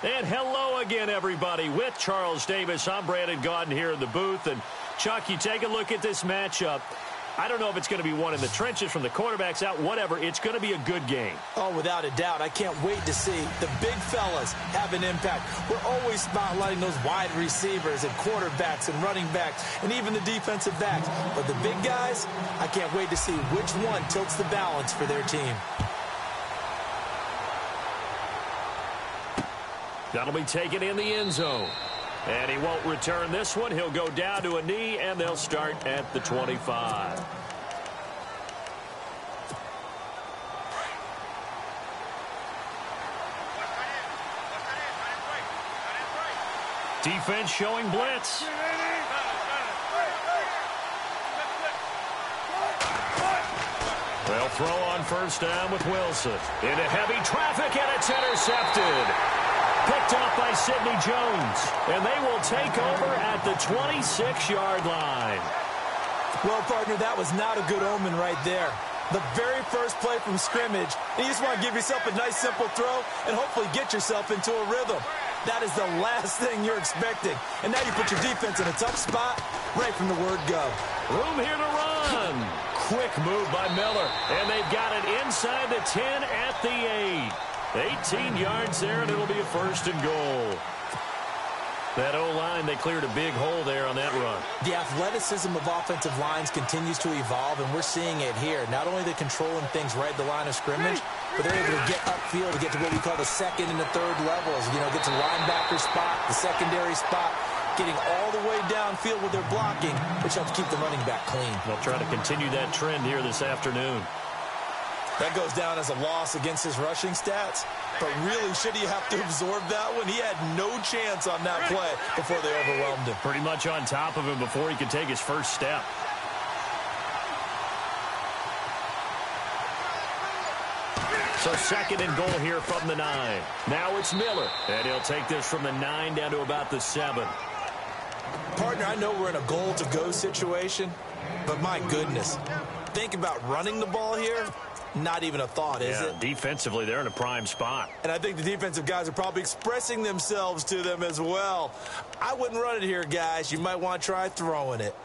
And hello again, everybody. With Charles Davis, I'm Brandon Gaudin here in the booth. And, Chuck, you take a look at this matchup. I don't know if it's going to be one in the trenches from the quarterbacks out, whatever. It's going to be a good game. Oh, without a doubt. I can't wait to see the big fellas have an impact. We're always spotlighting those wide receivers and quarterbacks and running backs and even the defensive backs. But the big guys, I can't wait to see which one tilts the balance for their team. That'll be taken in the end zone. And he won't return this one. He'll go down to a knee, and they'll start at the 25. Defense showing blitz. They'll throw on first down with Wilson. Into heavy traffic, and it's intercepted. Picked off by Sidney Jones, and they will take over at the 26-yard line. Well, partner, that was not a good omen right there. The very first play from scrimmage, and you just want to give yourself a nice, simple throw and hopefully get yourself into a rhythm. That is the last thing you're expecting. And now you put your defense in a tough spot right from the word go. Room here to run. Quick move by Miller, and they've got it inside the 10 at the 8. 18 yards there, and it'll be a first and goal. That O-line, they cleared a big hole there on that run. The athleticism of offensive lines continues to evolve, and we're seeing it here. Not only they're controlling things right at the line of scrimmage, but they're able to get upfield to get to what we call the second and the third levels. You know, get to the linebacker spot, the secondary spot, getting all the way downfield with their blocking, which helps keep the running back clean. They'll try to continue that trend here this afternoon. That goes down as a loss against his rushing stats. But really, should he have to absorb that one? He had no chance on that play before they overwhelmed him. Pretty much on top of him before he could take his first step. So second and goal here from the 9. Now it's Miller. And he'll take this from the 9 down to about the 7. Partner, I know we're in a goal-to-go situation, but my goodness. Think about running the ball here. Not even a thought, is it? Defensively, they're in a prime spot. And I think the defensive guys are probably expressing themselves to them as well. I wouldn't run it here, guys. You might want to try throwing it.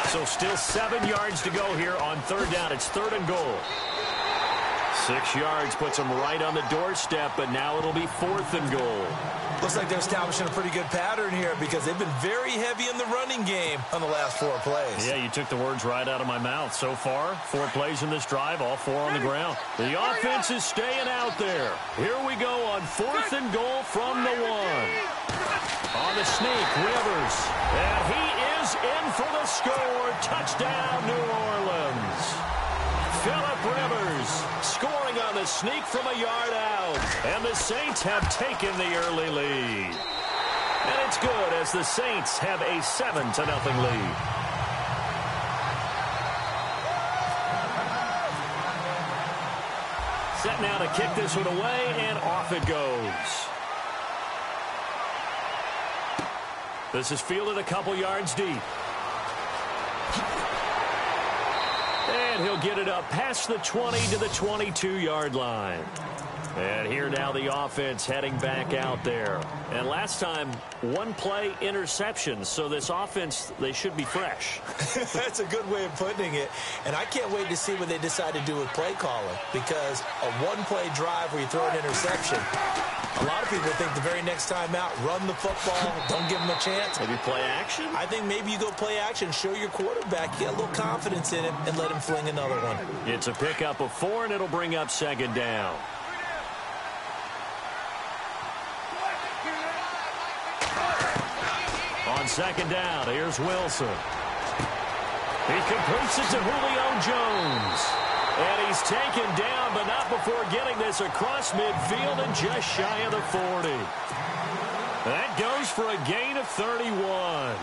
So still 7 yards to go here on third down. It's third and goal. 6 yards puts them right on the doorstep, but now it'll be fourth and goal. Looks like they're establishing a pretty good pattern here because they've been very heavy in the running game on the last 4 plays. Yeah, you took the words right out of my mouth. So far, 4 plays in this drive, all 4 on the ground. The offense is staying out there. Here we go on fourth and goal from the 1. On the sneak, Rivers. And he is in for the score. Touchdown, New Orleans. Phillip Rivers scoring on the sneak from a yard out. And the Saints have taken the early lead. And it's good as the Saints have a 7-0 lead. Set now to kick this one away, and off it goes. This is fielded a couple yards deep. And he'll get it up past the 20 to the 22-yard line. And here now the offense heading back out there. And last time, 1 play interception. So this offense, they should be fresh. That's a good way of putting it. And I can't wait to see what they decide to do with play calling. Because a 1-play drive where you throw an interception, a lot of people think the very next time out, run the football, don't give them a chance. Maybe play action? I think maybe you go play action, show your quarterback, get a little confidence in him, and let him fling another one. It's a pickup of 4, and it'll bring up second down. On second down, here's Wilson. He completes it to Julio Jones. And he's taken down, but not before getting this across midfield and just shy of the 40. That goes for a gain of 31.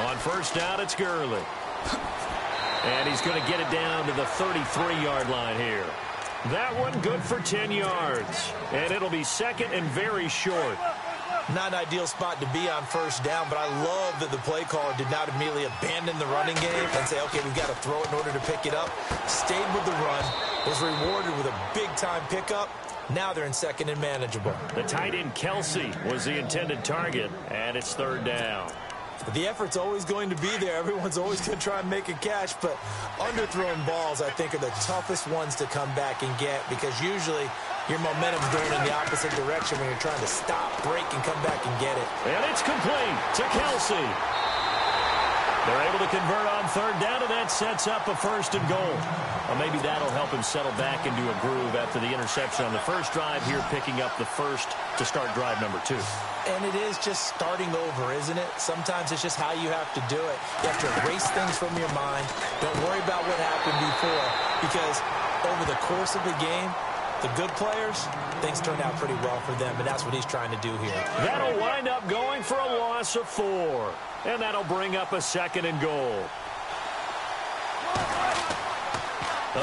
On first down, it's Gurley. And he's going to get it down to the 33-yard line here. That one good for 10 yards. And it'll be second and very short. Not an ideal spot to be on first down, but I love that the play caller did not immediately abandon the running game and say, okay, we've got to throw it in order to pick it up. Stayed with the run, was rewarded with a big-time pickup. Now they're in second and manageable. The tight end Kelsey was the intended target, and it's third down. The effort's always going to be there. Everyone's always going to try and make a catch, but underthrown balls, I think, are the toughest ones to come back and get because usually your momentum's going in the opposite direction when you're trying to stop, break, and come back and get it. And it's complete to Kelsey. They're able to convert on third down, and that sets up a first and goal. Well, maybe that'll help him settle back into a groove after the interception on the first drive here, picking up the first to start drive number 2. And it is just starting over, isn't it? Sometimes it's just how you have to do it. You have to erase things from your mind. Don't worry about what happened before because over the course of the game, the good players, things turned out pretty well for them, and that's what he's trying to do here. That'll wind up going for a loss of 4, and that'll bring up a second and goal.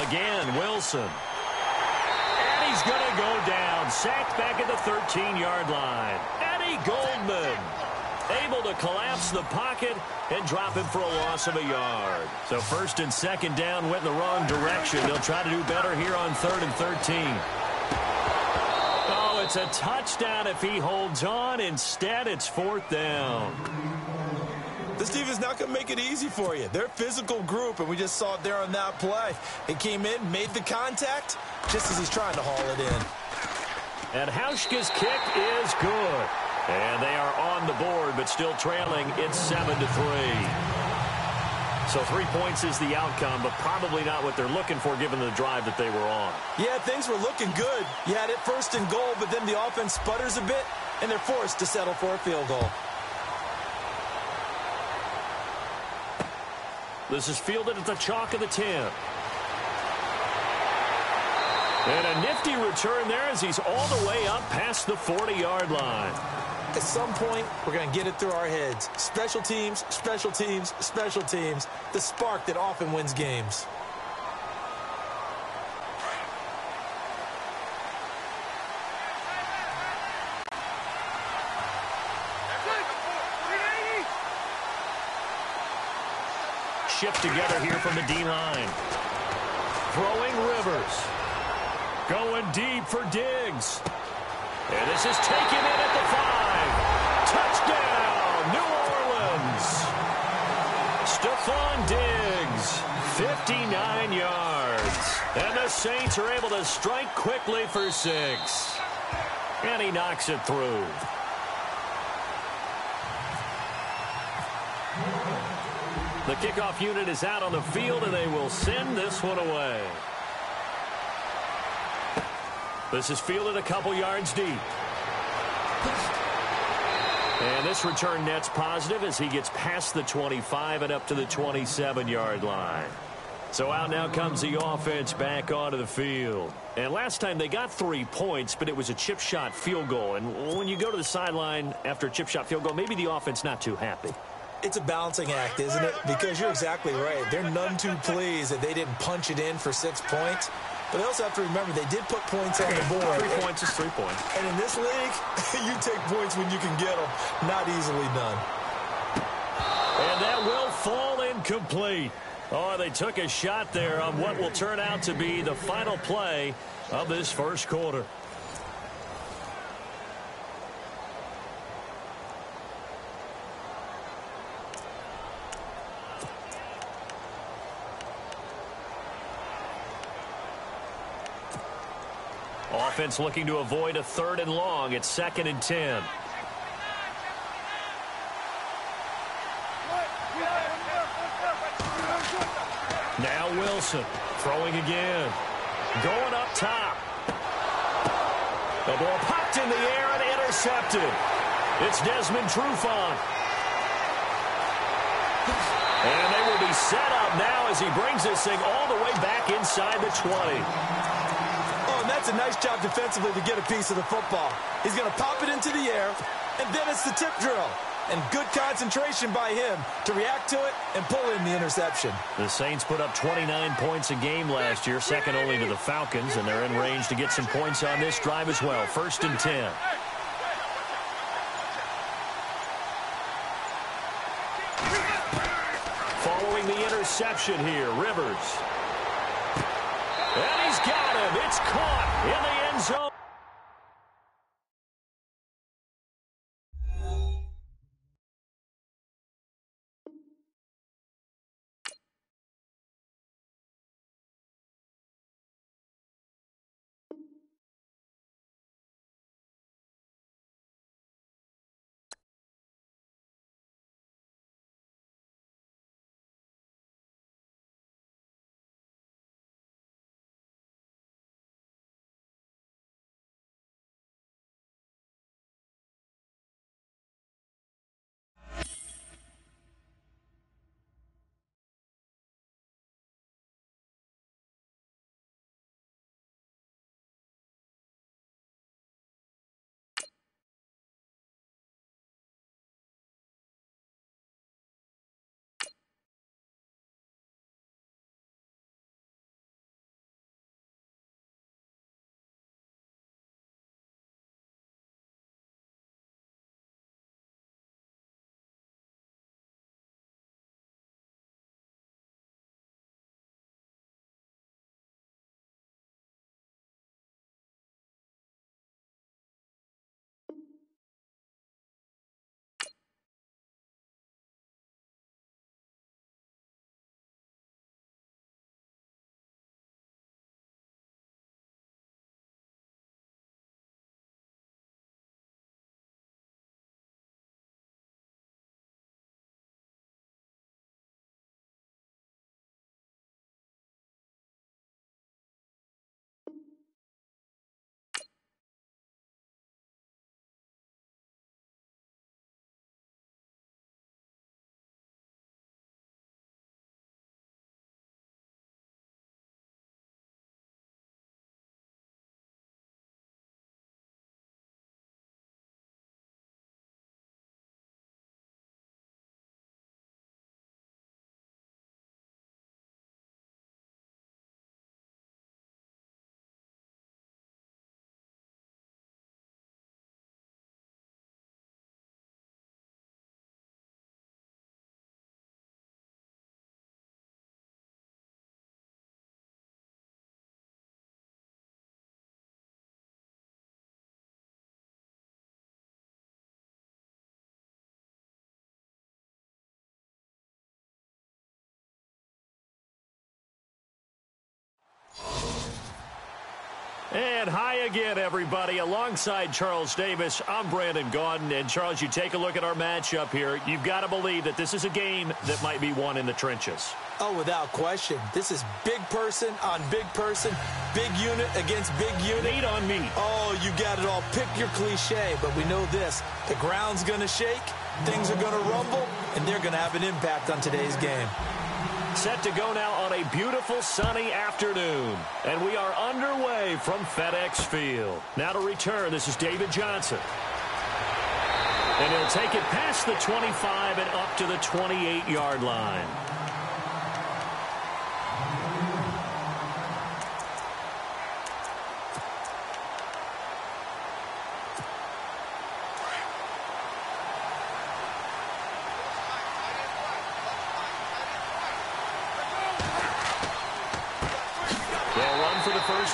Again, Wilson. And he's going to go down, sacked back at the 13-yard line. Eddie Goldman able to collapse the pocket and drop him for a loss of a yard. So first and second down went in the wrong direction. They'll try to do better here on 3rd and 13. Oh, it's a touchdown if he holds on. Instead, it's 4th down. This team is not going to make it easy for you. They're a physical group, and we just saw it there on that play. They came in, made the contact, just as he's trying to haul it in. And Hauschka's kick is good. And they are on the board, but still trailing. It's 7-3. So 3 points is the outcome, but probably not what they're looking for given the drive that they were on. Yeah, things were looking good. You had it first and goal, but then the offense sputters a bit, and they're forced to settle for a field goal. This is fielded at the chalk of the 10. And a nifty return there as he's all the way up past the 40-yard line. At some point, we're going to get it through our heads. Special teams, special teams, special teams. The spark that often wins games. Shift together here from the D-line. Throwing Rivers. Going deep for Diggs. And this is taken in at the 5. Touchdown, New Orleans. Stephon Diggs, 59 yards. And the Saints are able to strike quickly for 6. And he knocks it through. The kickoff unit is out on the field, and they will send this one away. This is fielded a couple yards deep. And this return net's positive as he gets past the 25 and up to the 27-yard line. So out now comes the offense back onto the field. And last time they got 3 points, but it was a chip shot field goal. And when you go to the sideline after a chip shot field goal, maybe the offense not too happy. It's a balancing act, isn't it? Because you're exactly right. They're none too pleased that they didn't punch it in for 6 points. But they also have to remember they did put points on the board. 3 points is 3 points. And in this league, you take points when you can get them. Not easily done. And that will fall incomplete. Oh, they took a shot there on what will turn out to be the final play of this first quarter. Offense looking to avoid a 3rd and long. It's 2nd and 10. Now Wilson throwing again. Going up top. The ball popped in the air and intercepted. It's Desmond Trufant. And they will be set up now as he brings this thing all the way back inside the 20. And that's a nice job defensively to get a piece of the football. He's going to pop it into the air, and then it's the tip drill. and good concentration by him to react to it and pull in the interception. The Saints put up 29 points a game last year, second only to the Falcons, and they're in range to get some points on this drive as well. 1st and 10. Following the interception here, Rivers. And he's got him. It's caught in the end zone. And hi again, everybody. Alongside Charles Davis, I'm Brandon Gaudin. And, Charles, you take a look at our matchup here. You've got to believe that this is a game that might be won in the trenches. Oh, without question. This is big person on big person, big unit against big unit. Meat on meat. Oh, you got it all. Pick your cliche, but we know this. The ground's going to shake, things are going to rumble, and they're going to have an impact on today's game. Set to go now on a beautiful sunny afternoon. And we are underway from FedEx Field. Now to return, this is David Johnson. And he'll take it past the 25 and up to the 28-yard line.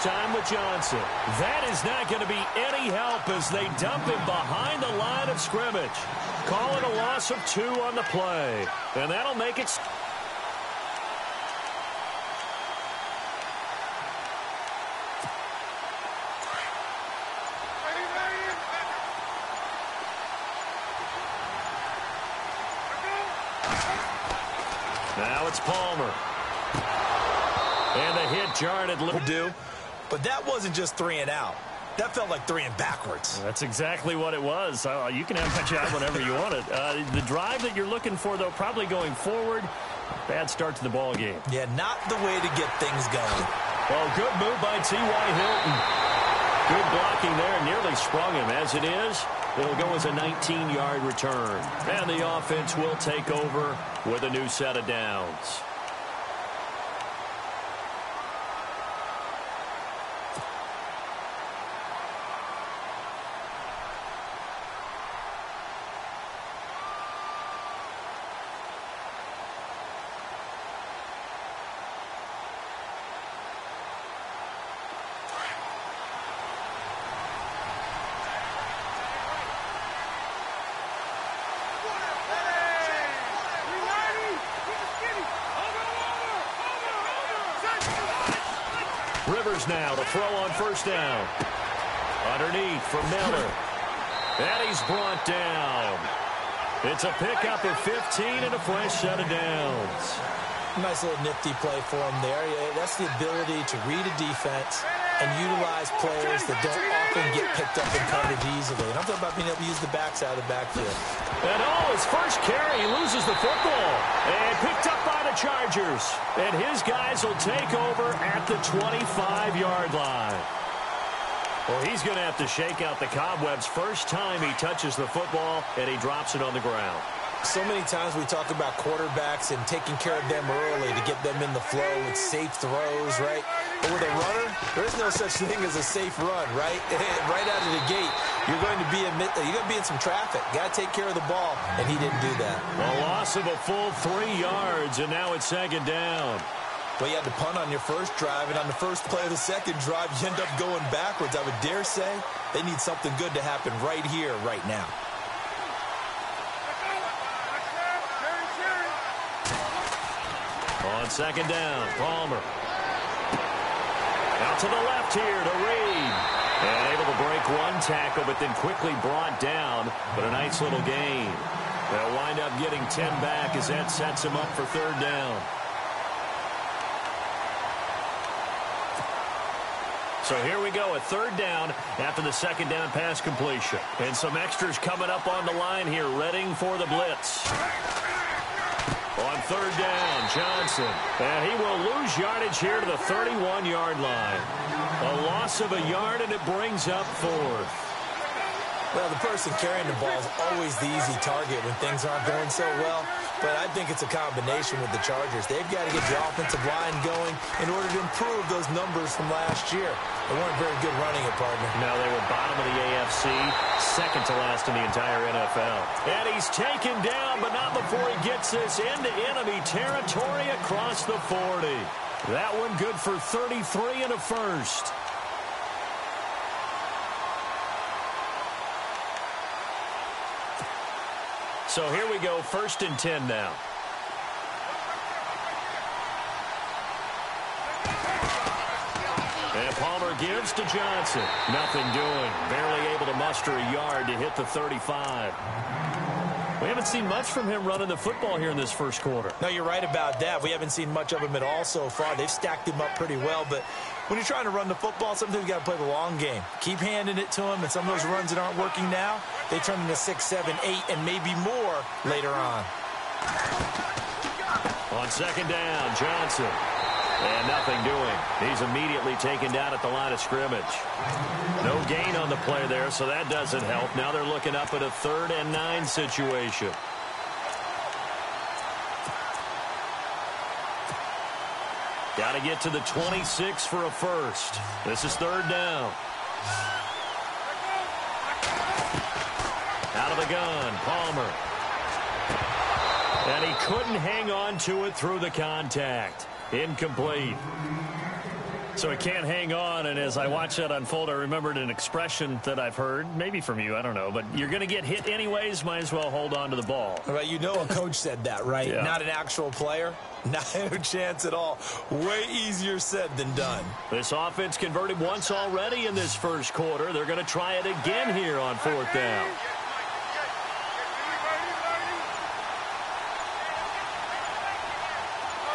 Time with Johnson. That is not going to be any help as they dump him behind the line of scrimmage. Call it a loss of 2 on the play. And that'll make it... Now it's Palmer. And the hit jarred at Purdue. But that wasn't just 3 and out. That felt like 3 and backwards. That's exactly what it was. You can have that job whenever you want it. The drive that you're looking for, though, probably going forward. Bad start to the ball game. Yeah, not the way to get things going. Well, good move by T.Y. Hilton. Good blocking there. Nearly sprung him. As it is, it'll go as a 19-yard return. And the offense will take over with a new set of downs. Rivers now to throw on first down. Underneath for Miller. And he's brought down. It's a pickup of 15 and a fresh set of downs. Nice little nifty play for him there. That's the ability to read a defense and utilize players that don't often get picked up in coverage easily. And I'm talking about being able to use the backside of the backfield. And his first carry, he loses the football. And picked up by the Chargers. And his guys will take over at the 25-yard line. Well, he's going to have to shake out the cobwebs first time he touches the football, and he drops it on the ground. So many times we talk about quarterbacks and taking care of them early to get them in the flow with safe throws, right? But with a runner, there's no such thing as a safe run, right? Right out of the gate, you're going to be in some traffic. Got to take care of the ball, and he didn't do that. A loss of a full 3 yards, and now it's second down. Well, you had to punt on your first drive, and on the first play of the second drive, you end up going backwards. I would dare say they need something good to happen right here, right now. On second down, Palmer. Out to the left here to Reed. And able to break one tackle, but then quickly brought down. But a nice little gain. They'll wind up getting 10 back as that sets him up for third down. So here we go, a third down after the second down pass completion. And some extras coming up on the line here, readying for the blitz. On third down, Johnson. And he will lose yardage here to the 31-yard line. A loss of a yard, and it brings up fourth. Well, the person carrying the ball is always the easy target when things aren't going so well. But I think it's a combination with the Chargers. They've got to get the offensive line going in order to improve those numbers from last year. They weren't very good running it, partner. No, they were bottom of the AFC, second to last in the entire NFL. And he's taken down, but not before he gets this into enemy territory across the 40. That one good for 33 and a first. So here we go, 1st and 10 now. And Palmer gives to Johnson. Nothing doing. Barely able to muster a yard to hit the 35. We haven't seen much from him running the football here in this first quarter. No, you're right about that. We haven't seen much of him at all so far. They've stacked him up pretty well, but when you're trying to run the football, sometimes you got to play the long game. Keep handing it to him, and some of those runs that aren't working now, they turn into 6, 7, 8, and maybe more later on. On second down, Johnson. And nothing doing. He's immediately taken down at the line of scrimmage. No gain on the play there, so that doesn't help. Now they're looking up at a 3rd and 9 situation. Got to get to the 26 for a first. This is 3rd down. Out of the gun, Palmer. And he couldn't hang on to it through the contact. Incomplete. So he can't hang on, and as I watch that unfold, I remembered an expression that I've heard, maybe from you, I don't know, but you're going to get hit anyways, might as well hold on to the ball. Right, you know a coach said that, right? Yeah. Not an actual player. No chance at all. Way easier said than done. This offense converted once already in this first quarter. They're going to try it again here on 4th down.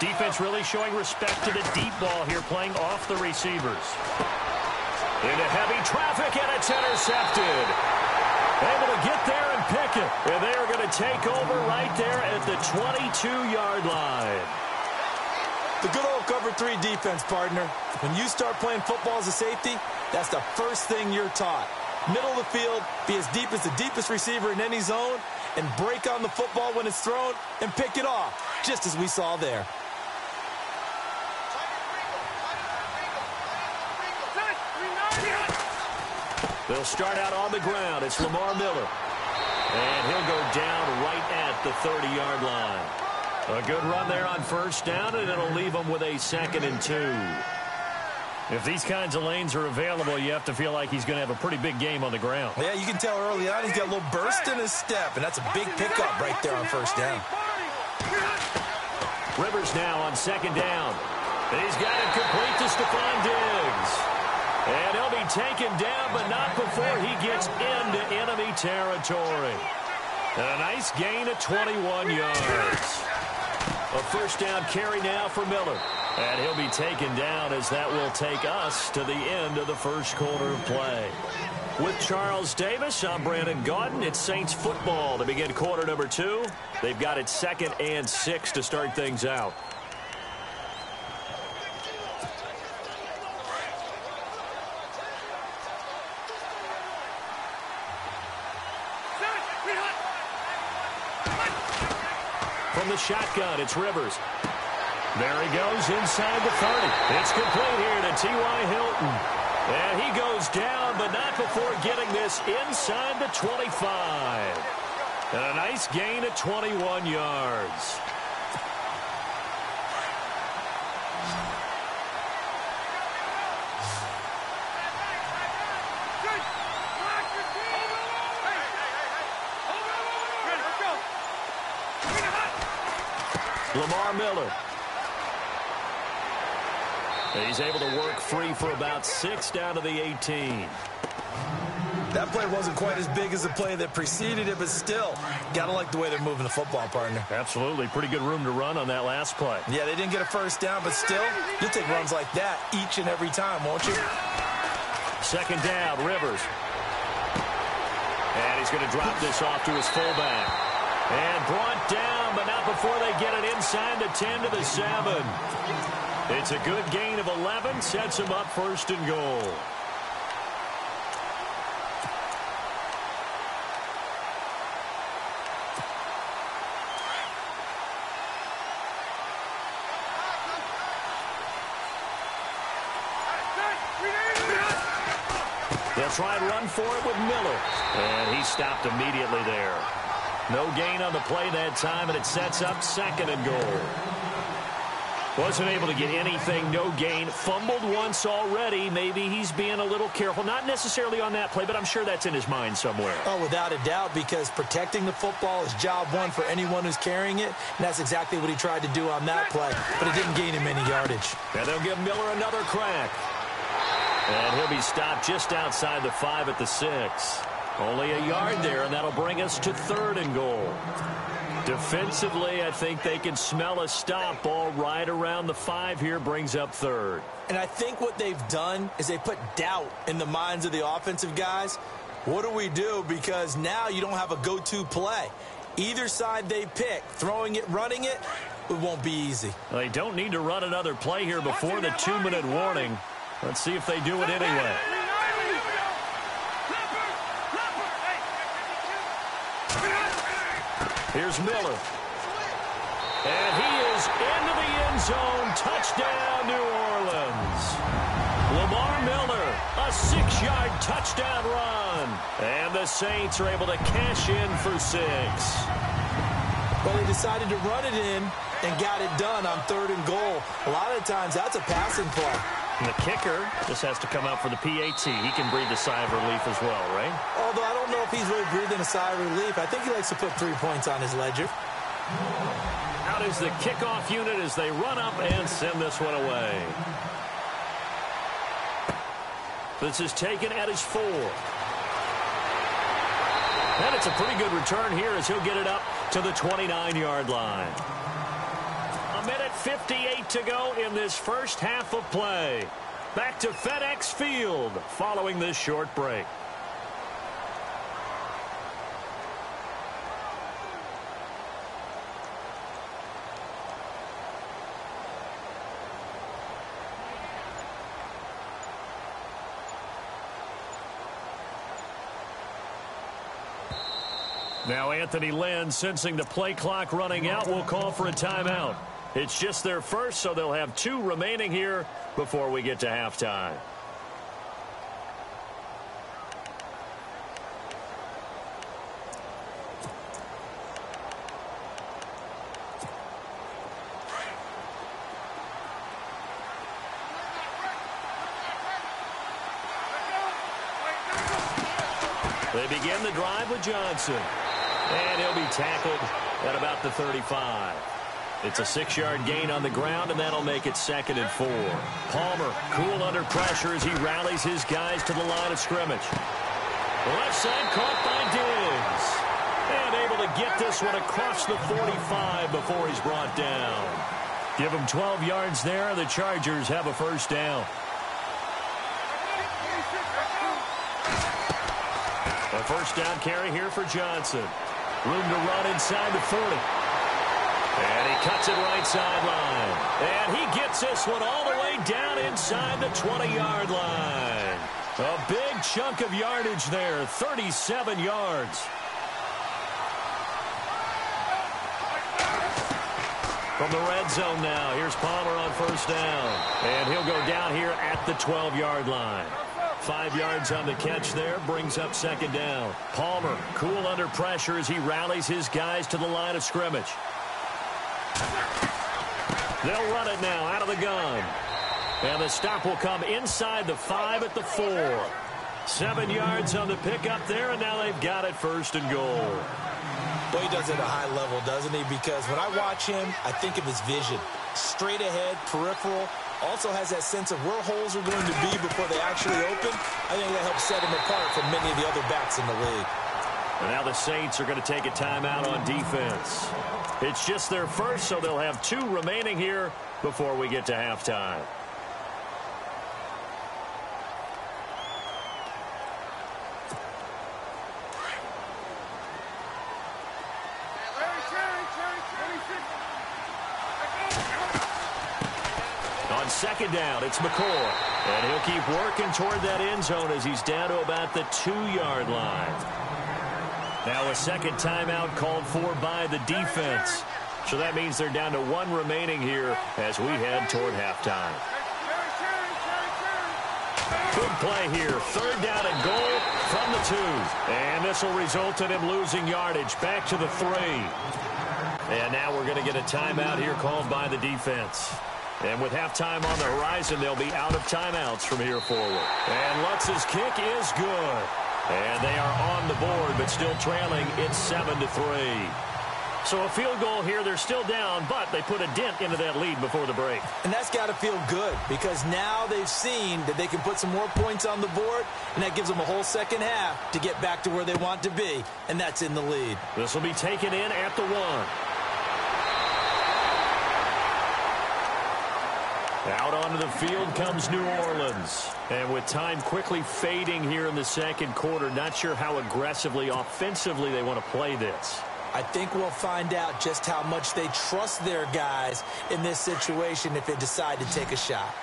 Defense really showing respect to the deep ball here, playing off the receivers. Into heavy traffic, and it's intercepted. Able to get there and pick it. And they are going to take over right there at the 22-yard line. The good old cover 3 defense, partner. When you start playing football as a safety, That's the first thing you're taught. Middle of the field, be as deep as the deepest receiver in any zone, and break on the football when it's thrown and pick it off, just as we saw there. They'll start out on the ground. It's Lamar Miller. And he'll go down right at the 30-yard line. A good run there on first down, and it'll leave them with a 2nd and 2. If these kinds of lanes are available, you have to feel like he's going to have a pretty big game on the ground. Yeah, you can tell early on he's got a little burst in his step, and that's a big pickup right there on first down. Rivers now on 2nd down. He's got it complete to Stephon Diggs. And he'll be taken down, but not before he gets into enemy territory. And a nice gain of 21 yards. A first down carry now for Miller. And he'll be taken down as that will take us to the end of the first quarter of play. With Charles Davis, I'm Brandon Gaudin. It's Saints football to begin quarter number 2. They've got it 2nd and 6 to start things out. From the shotgun, it's Rivers. There he goes inside the 30. It's complete here to T.Y. Hilton. And he goes down, but not before getting this inside the 25. And a nice gain of 21 yards. Lamar Miller. He's able to work free for about 6 down to the 18. That play wasn't quite as big as the play that preceded it, but still, got to like the way they're moving the football, partner. Absolutely. Pretty good room to run on that last play. Yeah, they didn't get a first down, but still, you'll take runs like that each and every time, won't you? 2nd down, Rivers. And he's going to drop this off to his fullback. And brought down, but not before they get it inside the 10 to the 7. It's a good gain of 11, sets him up 1st and goal. They'll try and run for it with Miller. And he stopped immediately there. No gain on the play that time, and it sets up 2nd and goal. Wasn't able to get anything, no gain. Fumbled once already. Maybe he's being a little careful. Not necessarily on that play, but I'm sure that's in his mind somewhere. Oh, without a doubt, because protecting the football is job one for anyone who's carrying it, and that's exactly what he tried to do on that play, but it didn't gain him any yardage. And they'll give Miller another crack. And he'll be stopped just outside the 5 at the 6. Only a yard there, and that'll bring us to 3rd and goal. Defensively, I think they can smell a stop. Ball right around the 5 here brings up 3rd. And I think what they've done is they put doubt in the minds of the offensive guys. What do we do? Because now you don't have a go-to play. Either side they pick, throwing it, running it, it won't be easy. They don't need to run another play here before the 2-minute warning. Let's see if they do it anyway. Here's Miller. And he is into the end zone. Touchdown, New Orleans. Lamar Miller, a 6-yard touchdown run. And the Saints are able to cash in for 6. Well, they decided to run it in and got it done on 3rd and goal. A lot of times, that's a passing play. And the kicker just has to come out for the PAT. He can breathe a sigh of relief as well, right? Although I don't know if he's really breathing a sigh of relief. I think he likes to put 3 points on his ledger. Out is the kickoff unit as they run up and send this one away. This is taken at his 4. And it's a pretty good return here as he'll get it up to the 29-yard line. 1:58 to go in this first half of play. Back to FedEx Field following this short break. Now Anthony Lynn, sensing the play clock running out, will call for a timeout. It's just their first, so they'll have 2 remaining here before we get to halftime. They begin the drive with Johnson. And he'll be tackled at about the 35. It's a 6-yard gain on the ground, and that'll make it 2nd and 4. Palmer, cool under pressure as he rallies his guys to the line of scrimmage. Left side caught by Diggs. And able to get this one across the 45 before he's brought down. Give him 12 yards there. The Chargers have a first down. A first down carry here for Johnson. Room to run inside the 40. And he cuts it right sideline. And he gets this one all the way down inside the 20-yard line. A big chunk of yardage there, 37 yards. From the red zone now, here's Palmer on first down. And he'll go down here at the 12-yard line. 5 yards on the catch there, brings up 2nd down. Palmer, cool under pressure as he rallies his guys to the line of scrimmage. They'll run it now out of the gun. And the stop will come inside the 5 at the 4. 7 yards on the pickup there, and now they've got it 1st and goal. Well, he does it at a high level, doesn't he? Because when I watch him, I think of his vision. Straight ahead, peripheral. Also has that sense of where holes are going to be before they actually open. I think that helps set him apart from many of the other backs in the league. And now the Saints are going to take a timeout on defense. It's just their first, so they'll have 2 remaining here before we get to halftime. On 2nd down, it's McCoy. And he'll keep working toward that end zone as he's down to about the 2-yard line. Now a 2nd timeout called for by the defense. So that means they're down to 1 remaining here as we head toward halftime. Big play here. 3rd down and goal from the 2. And this will result in him losing yardage back to the 3. And now we're going to get a timeout here called by the defense. And with halftime on the horizon, they'll be out of timeouts from here forward. And Lutz's kick is good. And they are on the board, but still trailing. It's 7-3. So a field goal here. They're still down, but they put a dent into that lead before the break. And that's got to feel good because now they've seen that they can put some more points on the board, and that gives them a whole second half to get back to where they want to be, and that's in the lead. This will be taken in at the 1. Out onto the field comes New Orleans. And with time quickly fading here in the 2nd quarter, not sure how aggressively, offensively they want to play this. I think we'll find out just how much they trust their guys in this situation if they decide to take a shot.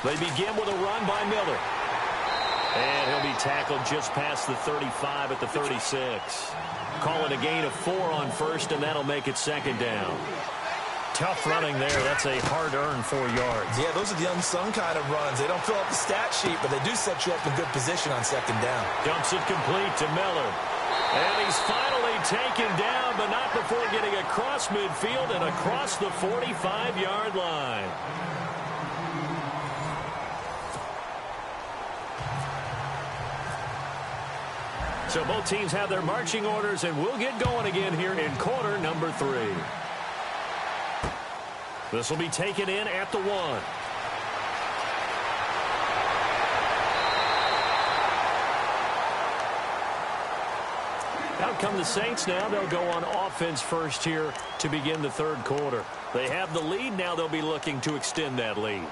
They begin with a run by Miller. And he'll be tackled just past the 35 at the 36. Call it a gain of 4 on first, and that'll make it 2nd down. Tough running there. That's a hard-earned 4 yards. Yeah, those are the unsung kind of runs. They don't fill up the stat sheet, but they do set you up in good position on 2nd down. Dumps it complete to Miller. And he's finally taken down, but not before getting across midfield and across the 45-yard line. So both teams have their marching orders, and we'll get going again here in quarter number 3. This will be taken in at the 1. Out come the Saints now. They'll go on offense first here to begin the 3rd quarter. They have the lead. Now they'll be looking to extend that lead.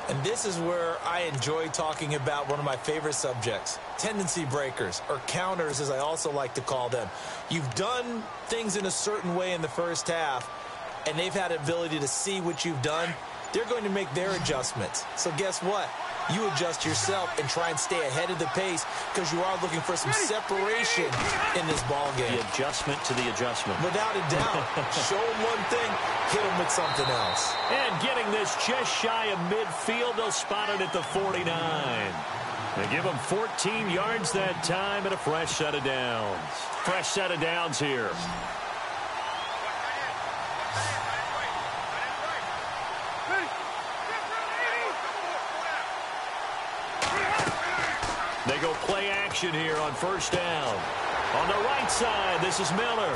And this is where I enjoy talking about one of my favorite subjects, tendency breakers, or counters as I also like to call them. You've done things in a certain way in the first half, and they've had the ability to see what you've done, they're going to make their adjustments. So guess what? You adjust yourself and try and stay ahead of the pace because you are looking for some separation in this ball game. The adjustment to the adjustment. Without a doubt. Show them one thing, hit them with something else. And getting this just shy of midfield, they'll spot it at the 49. They give them 14 yards that time and a fresh set of downs. Fresh set of downs here. They go play action here on first down. On the right side, this is Miller.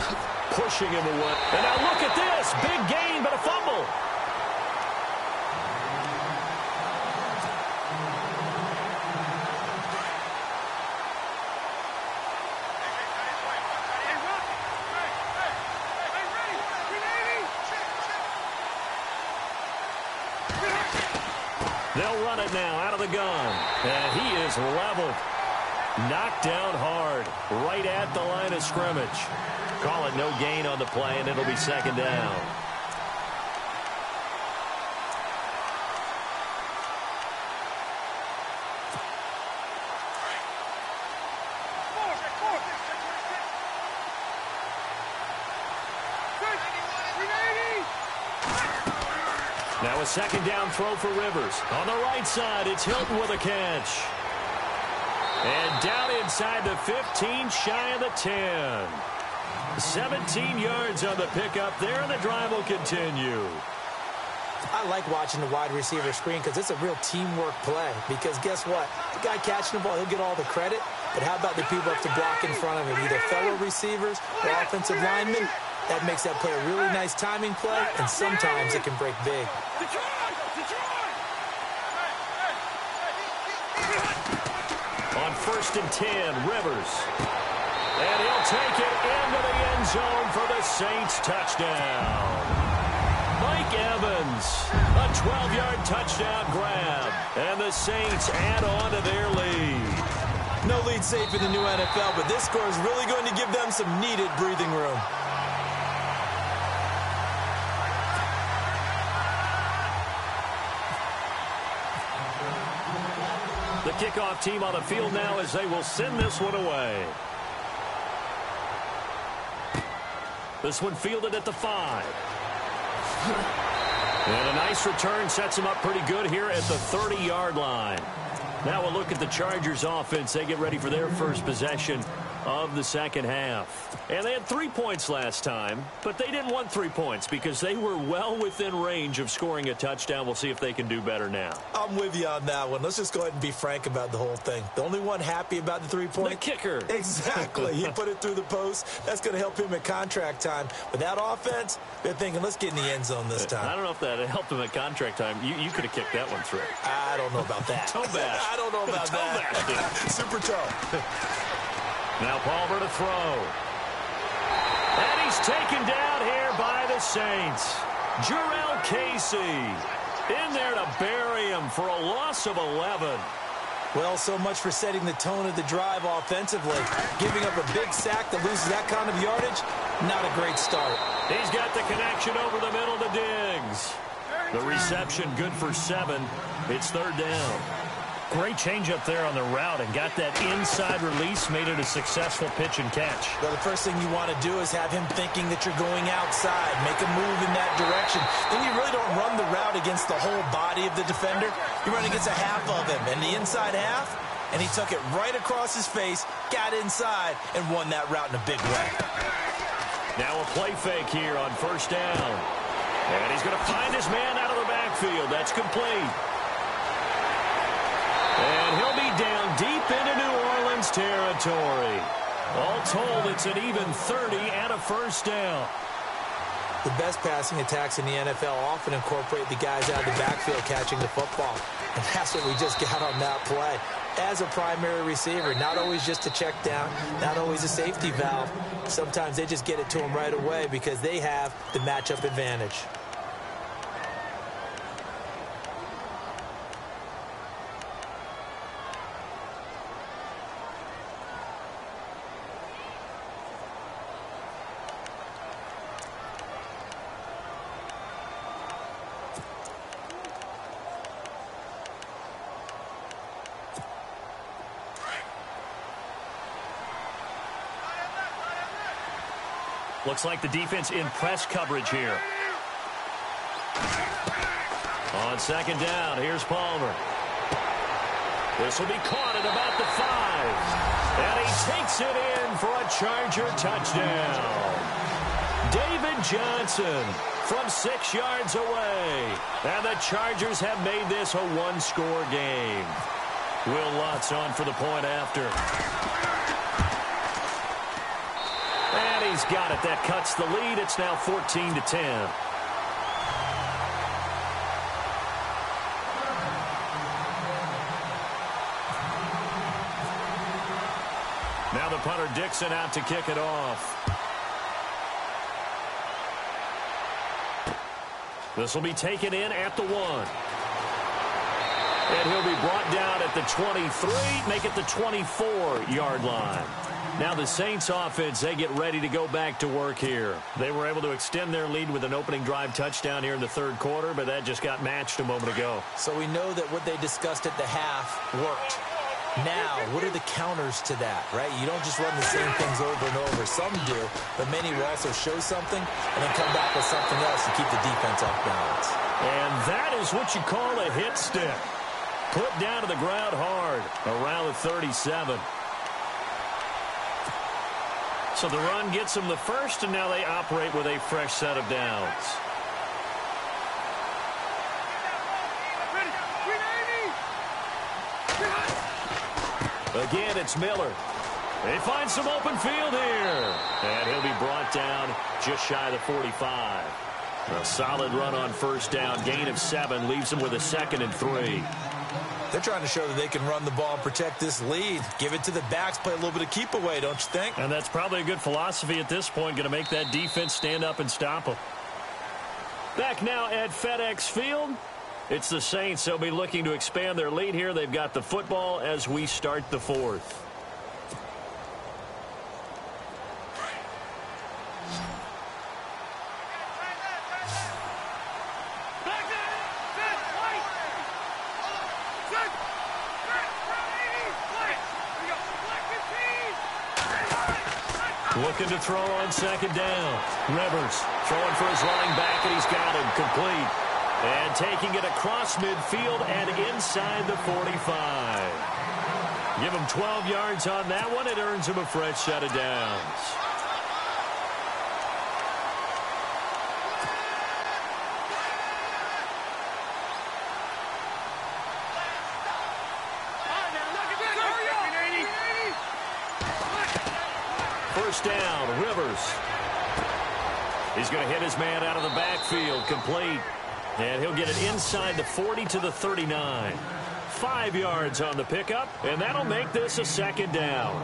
Pushing him away. And now look at this. Big gain, but a fumble. They'll run it now out of the gun. And he is leveled. Knocked down hard. Right at the line of scrimmage. Call it no gain on the play, and it'll be second down. Now a second down throw for Rivers. On the right side, it's Hilton with a catch. And down inside the 15, shy of the 10. 17 yards on the pickup there, and the drive will continue. I like watching the wide receiver screen because it's a real teamwork play. Because guess what? The guy catching the ball, he'll get all the credit. But how about the people up to block in front of him? Either fellow receivers or offensive linemen. That makes that play a really nice timing play, and sometimes it can break big. On first and 10, Rivers. And he'll take it into the end zone for the Saints touchdown. Mike Evans, a 12-yard touchdown grab. And the Saints add on to their lead. No lead safe in the new NFL, but this score is really going to give them some needed breathing room. The kickoff team on the field now as they will send this one away. This one fielded at the 5. And a nice return sets them up pretty good here at the 30-yard line. Now we'll look at the Chargers offense. They get ready for their first possession of the second half. And they had 3 points last time, but they didn't want 3 points because they were well within range of scoring a touchdown. We'll see if they can do better now. I'm with you on that one. Let's just go ahead and be frank about the whole thing. The only one happy about the 3 points? The kicker. Exactly. He put it through the post. That's going to help him at contract time. With that offense, they're thinking, let's get in the end zone this time. I don't know if that helped him at contract time. You could have kicked that one through. I don't know about that. Toe bash. I don't know about that. Super toe. Now Palmer to throw. And he's taken down here by the Saints. Jarrell Casey in there to bury him for a loss of 11. Well, so much for setting the tone of the drive offensively. Giving up a big sack that loses that kind of yardage, not a great start. He's got the connection over the middle to Diggs. The reception good for 7. It's third down. Great change up there on the route and got that inside release, made it a successful pitch and catch. Well, the first thing you want to do is have him thinking that you're going outside, make a move in that direction. Then you really don't run the route against the whole body of the defender. You run against a half of him, and the inside half, and he took it right across his face, got inside, and won that route in a big way. Now a play fake here on first down. And he's going to find his man out of the backfield. That's complete. And he'll be down deep into New Orleans territory. All told, it's an even 30 and a first down. The best passing attacks in the NFL often incorporate the guys out of the backfield catching the football. And that's what we just got on that play. As a primary receiver, not always just a check down, not always a safety valve. Sometimes they just get it to him right away because they have the matchup advantage. Looks like the defense in press coverage here. On second down, here's Palmer. This will be caught at about the 5. And he takes it in for a Charger touchdown. David Johnson from 6 yards away. And the Chargers have made this a one-score game. Will Lutz on for the point after. And he's got it. That cuts the lead. It's now 14-10. Now the punter Dixon out to kick it off. This will be taken in at the 1. And he'll be brought down at the 23, make it the 24-yard line. Now the Saints offense, they get ready to go back to work here. They were able to extend their lead with an opening drive touchdown here in the third quarter, but that just got matched a moment ago. So we know that what they discussed at the half worked. Now, what are the counters to that, right? You don't just run the same things over and over. Some do, but many will also show something and then come back with something else to keep the defense off balance. And that is what you call a hit stick. Put down to the ground hard around the 37. So the run gets them the first, and now they operate with a fresh set of downs. Again, it's Miller. They find some open field here. And he'll be brought down just shy of the 45. A solid run on first down. Gain of 7 leaves them with a 2nd and 3. They're trying to show that they can run the ball and protect this lead. Give it to the backs, play a little bit of keep away, don't you think? And that's probably a good philosophy at this point. Going to make that defense stand up and stop them. Back now at FedEx Field. It's the Saints. They'll be looking to expand their lead here. They've got the football as we start the 4th. Looking to throw on second down. Rivers throwing for his running back, and he's got him complete. And taking it across midfield and inside the 45. Give him 12 yards on that one. It earns him a fresh set of downs. First down, Rivers. He's going to hit his man out of the backfield, complete. And he'll get it inside the 40 to the 39. 5 yards on the pickup, and that'll make this a second down.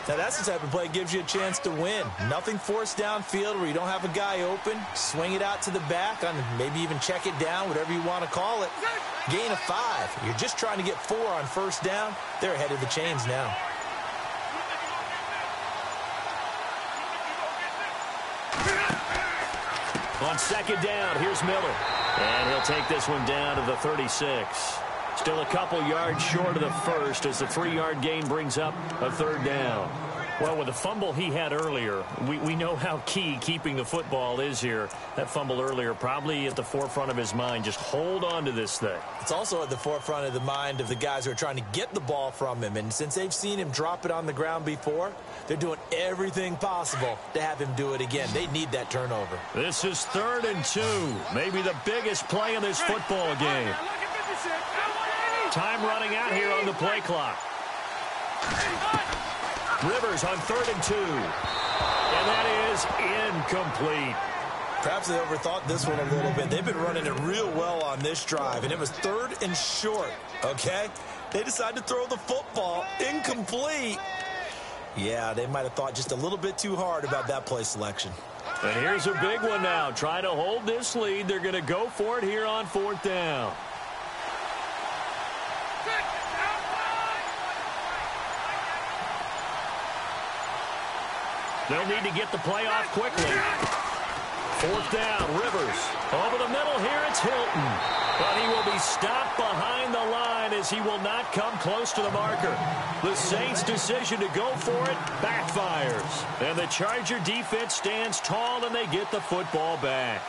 Now, that's the type of play that gives you a chance to win. Nothing forced downfield where you don't have a guy open. Swing it out to the back, on maybe even check it down, whatever you want to call it. Gain of 5. You're just trying to get 4 on first down. They're ahead of the chains now. On second down, here's Miller. And he'll take this one down to the 36. Still a couple yards short of the first as the 3-yard gain brings up a third down. Well, with the fumble he had earlier, we know how key keeping the football is here. That fumble earlier probably at the forefront of his mind. Just hold on to this thing. It's also at the forefront of the mind of the guys who are trying to get the ball from him. And since they've seen him drop it on the ground before, they're doing everything possible to have him do it again. They need that turnover. This is 3rd and 2. Maybe the biggest play in this football game. Time running out here on the play clock. Rivers on 3rd and 2. And that is incomplete. Perhaps they overthought this one a little bit. They've been running it real well on this drive, and it was 3rd and short, okay? They decided to throw the football incomplete. Yeah, they might have thought just a little bit too hard about that play selection. And here's a big one now. Trying to hold this lead. They're going to go for it here on 4th down. They'll need to get the play off quickly. 4th down, Rivers. Over the middle here, it's Hilton. But he will be stopped behind the line as he will not come close to the marker. The Saints' decision to go for it backfires. And the Charger defense stands tall and they get the football back.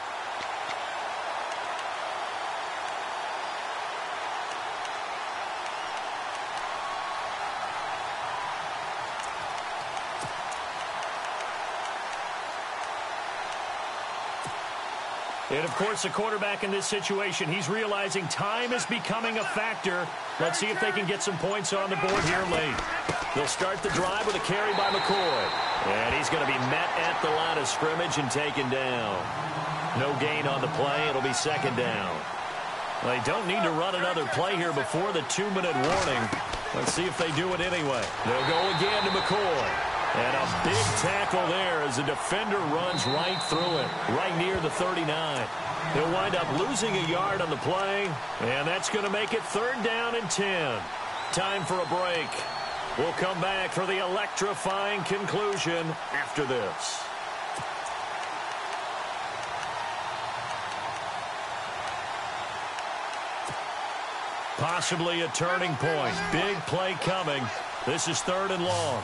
And, of course, the quarterback in this situation, he's realizing time is becoming a factor. Let's see if they can get some points on the board here late. They'll start the drive with a carry by McCoy. And he's going to be met at the line of scrimmage and taken down. No gain on the play. It'll be 2nd down. They don't need to run another play here before the 2-minute warning. Let's see if they do it anyway. They'll go again to McCoy. And a big tackle there as the defender runs right through it, right near the 39. He'll wind up losing a yard on the play, and that's going to make it 3rd down and 10. Time for a break. We'll come back for the electrifying conclusion after this. Possibly a turning point. Big play coming. This is 3rd and long.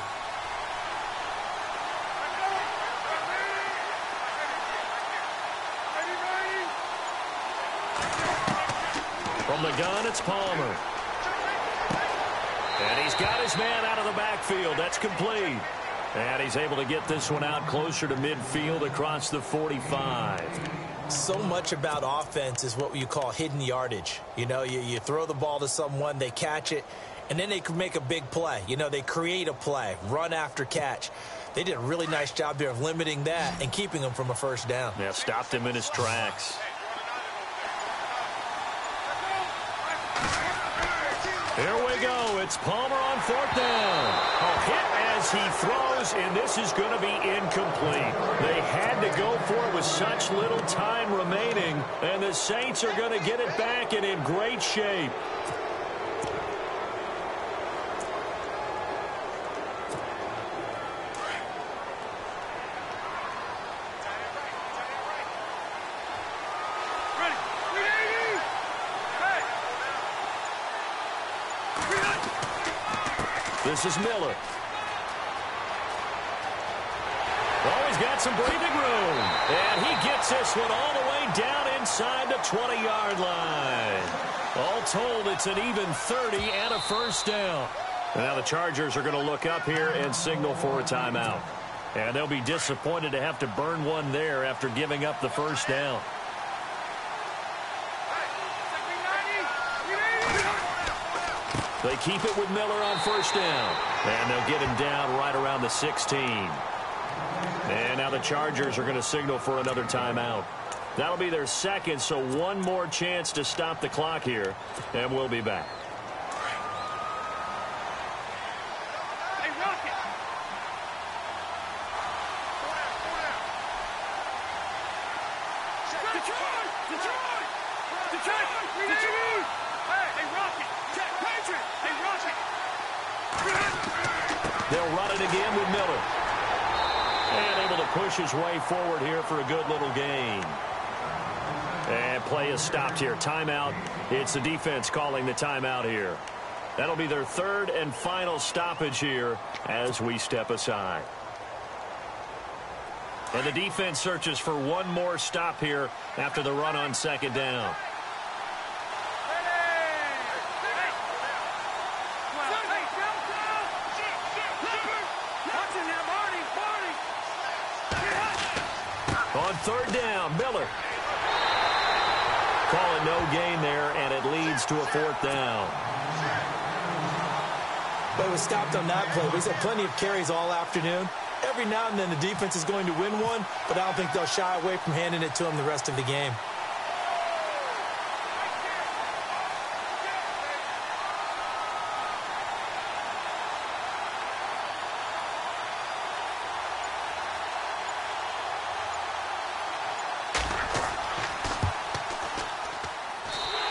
From the gun, it's Palmer. And he's got his man out of the backfield. That's complete. And he's able to get this one out closer to midfield across the 45. So much about offense is what you call hidden yardage. You know, you throw the ball to someone, they catch it, and then they can make a big play. You know, they create a play, run after catch. They did a really nice job there of limiting that and keeping him from a 1st down. Yeah, stopped him in his tracks. Here we go. It's Palmer on 4th down. A hit as he throws, and this is going to be incomplete. They had to go for it with such little time remaining, and the Saints are going to get it back and in great shape. This is Miller. Oh, he's got some breathing room. And he gets this one all the way down inside the 20-yard line. All told, it's an even 30 and a 1st down. And now the Chargers are going to look up here and signal for a timeout. And they'll be disappointed to have to burn one there after giving up the 1st down. They keep it with Miller on 1st down. And they'll get him down right around the 16. And now the Chargers are going to signal for another timeout. That'll be their 2nd, so one more chance to stop the clock here. And we'll be back. They'll run it again with Miller. And able to push his way forward here for a good little gain. And play is stopped here. Timeout. It's the defense calling the timeout here. That'll be their 3rd and final stoppage here as we step aside. And the defense searches for one more stop here after the run on 2nd down. On 3rd down, Miller. Calling no gain there, and it leads to a 4th down. But it was stopped on that play. We've had plenty of carries all afternoon. Every now and then the defense is going to win one, but I don't think they'll shy away from handing it to him the rest of the game.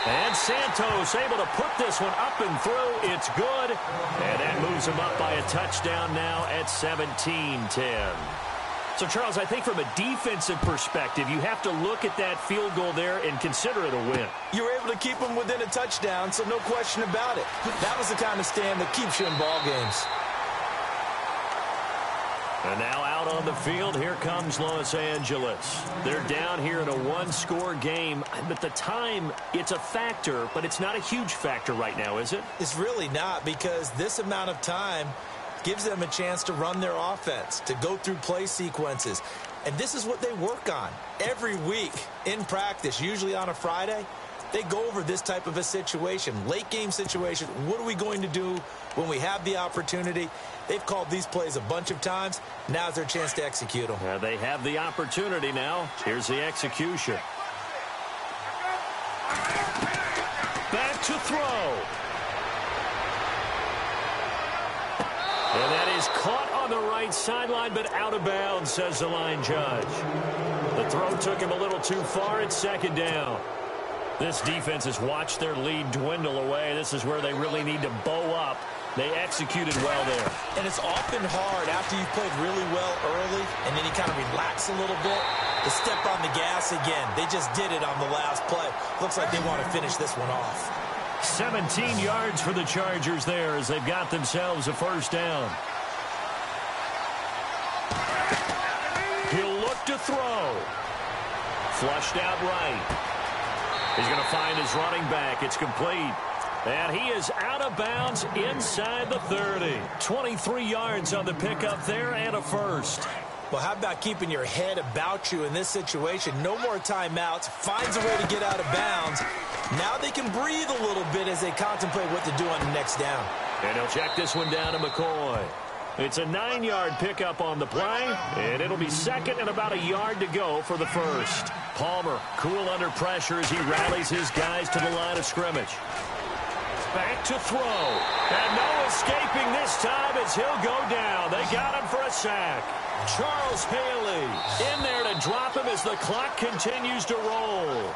And Santos able to put this one up and through. It's good. And that moves him up by a touchdown now at 17-10. So, Charles, I think from a defensive perspective, you have to look at that field goal there and consider it a win. You were able to keep them within a touchdown, so no question about it. That was the kind of stand that keeps you in ball games. And now out on the field, here comes Los Angeles. They're down here in a one-score game. But the time, it's a factor, but it's not a huge factor right now, is it? It's really not, because this amount of time gives them a chance to run their offense, to go through play sequences. And this is what they work on every week in practice, usually on a Friday. They go over this type of a situation, late game situation. What are we going to do when we have the opportunity? They've called these plays a bunch of times. Now's their chance to execute them. They have the opportunity now. Here's the execution. Back to throw. And that is caught on the right sideline, but out of bounds, says the line judge. The throw took him a little too far. It's second down. This defense has watched their lead dwindle away. This is where they really need to bow up. They executed well there. And it's often hard after you've played really well early and then you kind of relax a little bit to step on the gas again. They just did it on the last play. Looks like they want to finish this one off. 17 yards for the Chargers there as they've got themselves a first down. He'll look to throw. Flushed out right. He's going to find his running back. It's complete. And he is out of bounds inside the 30. 23 yards on the pickup there and a first. Well, how about keeping your head about you in this situation? No more timeouts. Finds a way to get out of bounds. Now they can breathe a little bit as they contemplate what to do on the next down. And he'll check this one down to McCoy. It's a 9-yard pickup on the play, and it'll be second and about a yard to go for the first. Palmer, cool under pressure as he rallies his guys to the line of scrimmage. Back to throw. And no escaping this time as he'll go down. They got him for a sack. Charles Haley in there to drop him as the clock continues to roll.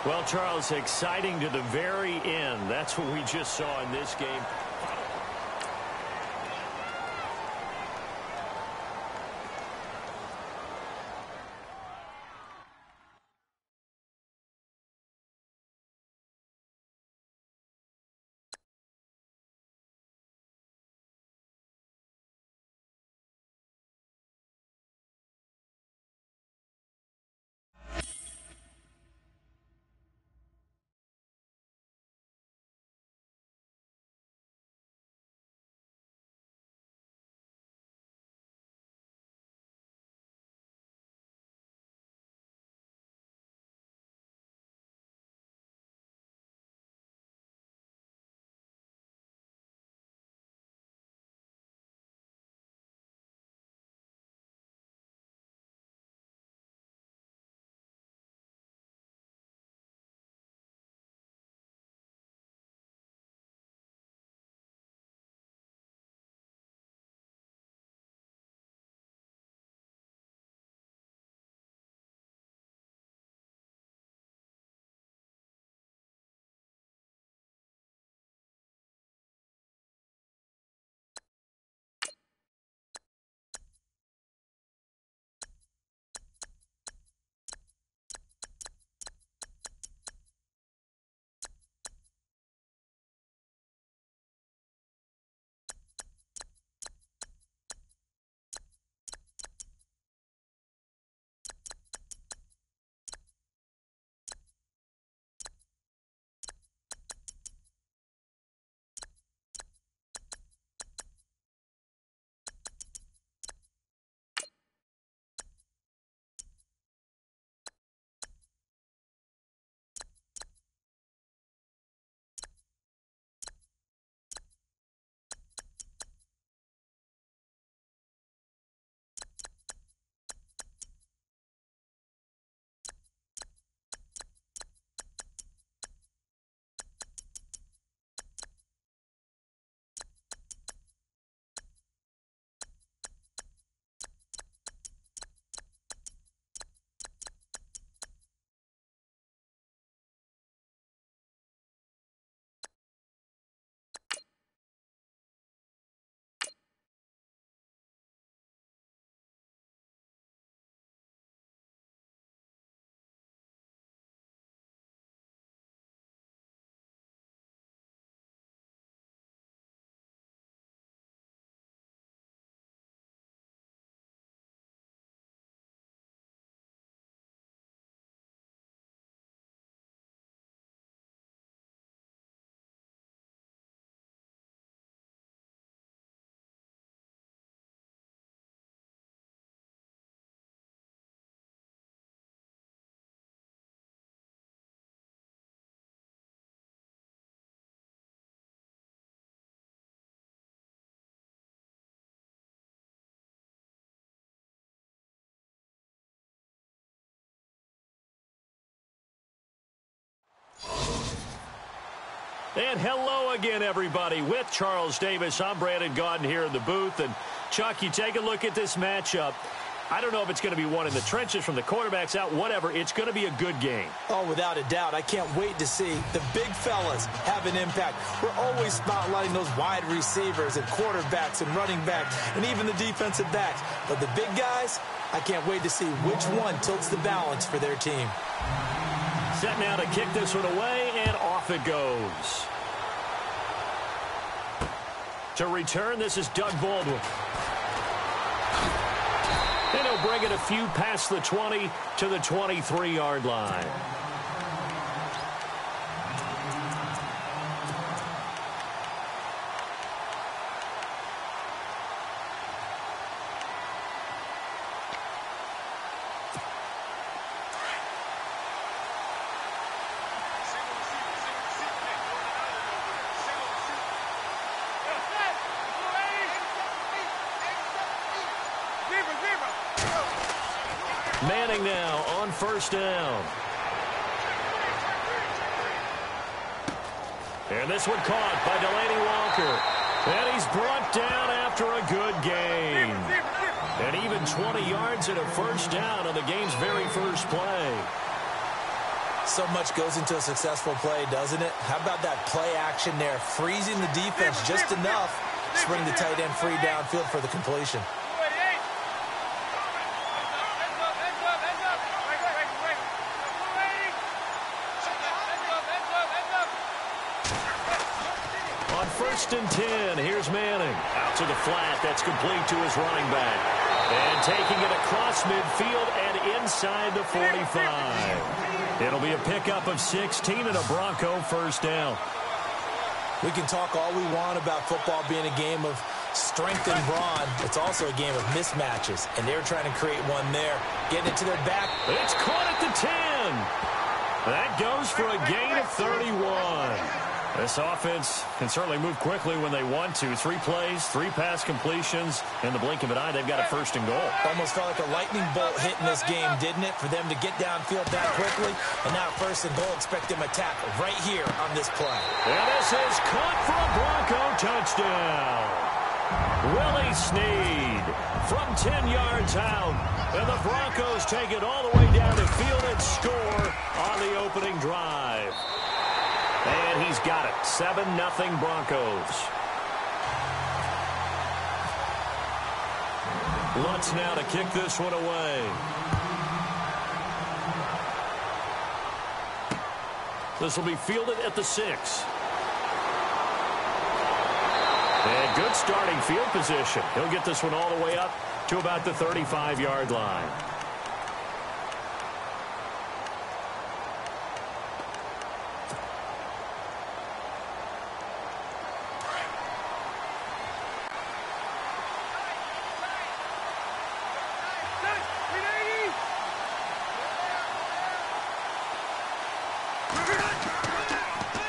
Well, Charles, exciting to the very end. That's what we just saw in this game. And hello again, everybody. With Charles Davis, I'm Brandon Gaudin here in the booth. And, Chuck, you take a look at this matchup. I don't know if it's going to be one in the trenches from the quarterbacks out, whatever. It's going to be a good game. Oh, without a doubt. I can't wait to see the big fellas have an impact. We're always spotlighting those wide receivers and quarterbacks and running backs and even the defensive backs. But the big guys, I can't wait to see which one tilts the balance for their team. Set now to kick this one away, and off it goes. To return, this is Doug Baldwin. And he'll bring it a few past the 20 to the 23-yard line. Manning now on first down. And this one caught by Delaney Walker. And he's brought down after a good gain. And even 20 yards and a first down on the game's very first play. So much goes into a successful play, doesn't it? How about that play action there? Freezing the defense just enough to bring the tight end free downfield for the completion. First and 10. Here's Manning. Out to the flat. That's complete to his running back. And taking it across midfield and inside the 45. It'll be a pickup of 16 and a Bronco first down. We can talk all we want about football being a game of strength and brawn. It's also a game of mismatches, and they're trying to create one there. Getting it to their back. It's caught at the 10. That goes for a gain of 31. This offense can certainly move quickly when they want to. 3 plays, 3 pass completions. In the blink of an eye, they've got a first and goal. Almost felt like a lightning bolt hit in this game, didn't it? For them to get downfield that quickly. And now first and goal, expect them to tackle right here on this play. And this is caught for a Bronco touchdown. Willie Snead from 10 yards out. And the Broncos take it all the way down the field and score on the opening drive. And he's got it. 7-0 Broncos. Lutz now to kick this one away. This will be fielded at the 6. And good starting field position. He'll get this one all the way up to about the 35-yard line.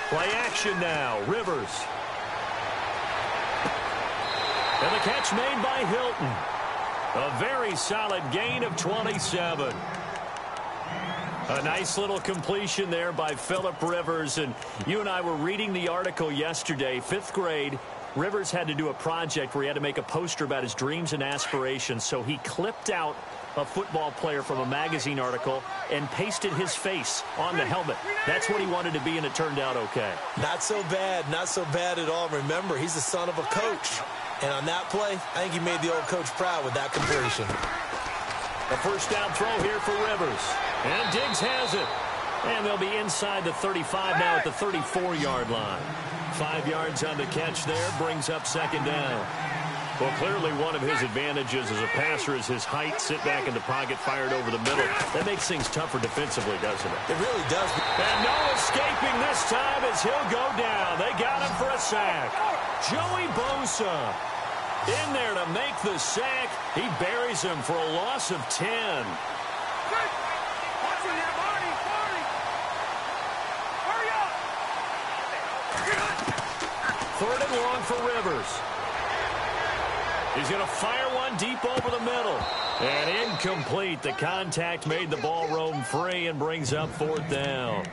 Play action now. Rivers. And the catch made by Hilton. A very solid gain of 27. A nice little completion there by Phillip Rivers. And you and I were reading the article yesterday, 5th grade. Rivers had to do a project where he had to make a poster about his dreams and aspirations. So he clipped out a football player from a magazine article and pasted his face on the helmet. That's what he wanted to be, and it turned out okay. Not so bad. Not so bad at all. Remember, he's the son of a coach. And on that play, I think he made the old coach proud with that completion. A first down throw here for Rivers. And Diggs has it. And they'll be inside the 35 now at the 34-yard line. 5 yards on the catch there, brings up second down. Well, clearly one of his advantages as a passer is his height, sit back in the pocket, fired over the middle. That makes things tougher defensively, doesn't it? It really does. And no escaping this time as he'll go down. They got him for a sack. Joey Bosa in there to make the sack. He buries him for a loss of 10. Third and long for Rivers. He's going to fire one deep over the middle. And incomplete. The contact made the ball roam free and brings up fourth down.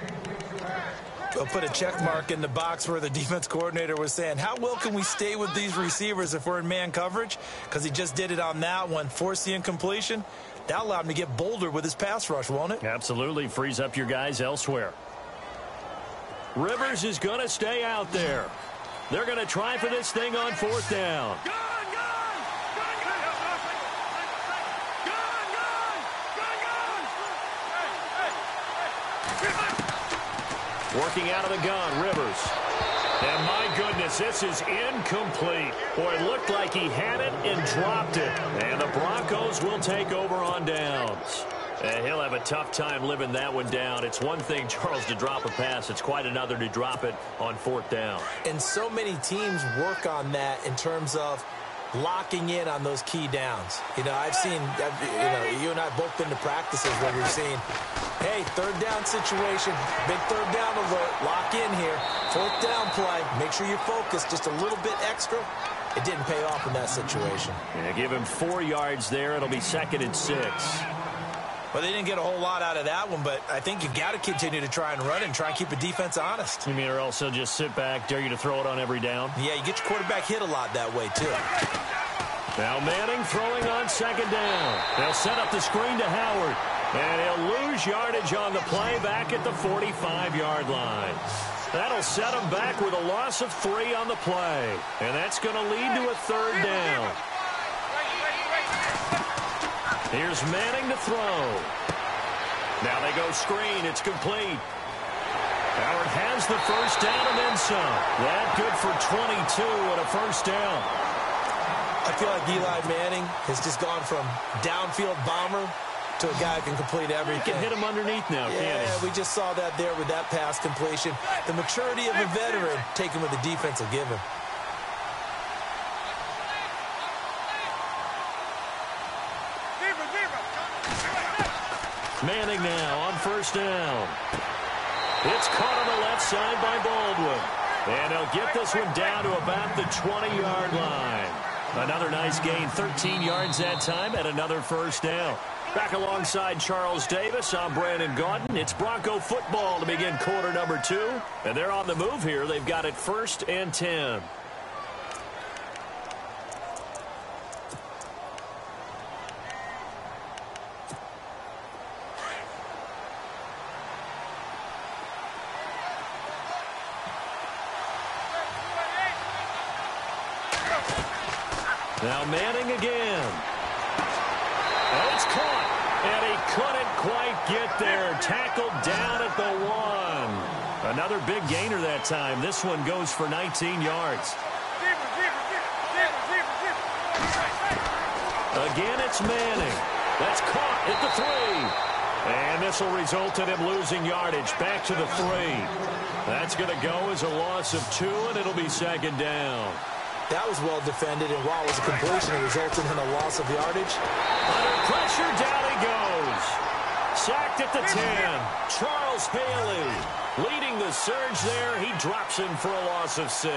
We'll put a check mark in the box where the defense coordinator was saying, how well can we stay with these receivers if we're in man coverage? Because he just did it on that one, forced the incompletion. That allowed him to get bolder with his pass rush, won't it? Absolutely. Frees up your guys elsewhere. Rivers is going to stay out there. They're going to try for this thing on fourth down. Working out of the gun, Rivers. And my goodness, this is incomplete. Boy, it looked like he had it and dropped it. And the Broncos will take over on downs. And he'll have a tough time living that one down. It's one thing, Charles, to drop a pass. It's quite another to drop it on fourth down. And so many teams work on that in terms of locking in on those key downs. I've seen, you and I have both been to practices where we've seen, hey, third down situation, big third down alert, lock in here, fourth down play, make sure you focus just a little bit extra. It didn't pay off in that situation. Yeah, give him 4 yards there. It'll be 2nd and 6. Well, they didn't get a whole lot out of that one, but I think you've got to continue to try and run it and try and keep the defense honest. You mean, or else they'll just sit back, dare you to throw it on every down? Yeah, you get your quarterback hit a lot that way, too. Now Manning throwing on 2nd down. They'll set up the screen to Howard. And he'll lose yardage on the play back at the 45-yard line. That'll set him back with a loss of 3 on the play. And that's going to lead to a 3rd down. Here's Manning to throw. Now they go screen. It's complete. Howard has the first down and then some. That good for 22 and a first down. I feel like Eli Manning has just gone from downfield bomber to a guy who can complete everything. He can hit him underneath now, can't he? Yeah, we just saw that there with that pass completion. The maturity of a veteran taken with the defense will give him. Manning now on first down. It's caught on the left side by Baldwin. And he'll get this one down to about the 20-yard line. Another nice gain, 13 yards that time, and another first down. Back alongside Charles Davis, I'm Brandon Gaudin. It's Bronco football to begin quarter number 2. And they're on the move here. They've got it 1st and 10. Now Manning again. And it's caught. And he couldn't quite get there. Tackled down at the 1. Another big gainer that time. This one goes for 19 yards. Again, it's Manning. That's caught at the 3. And this will result in him losing yardage. Back to the 3. That's going to go as a loss of 2, and it'll be 2nd down. That was well defended, and while it was a completion, it resulted in a loss of yardage. Under pressure, down he goes. Sacked at the 10. Charles Haley leading the surge there. He drops him for a loss of 6.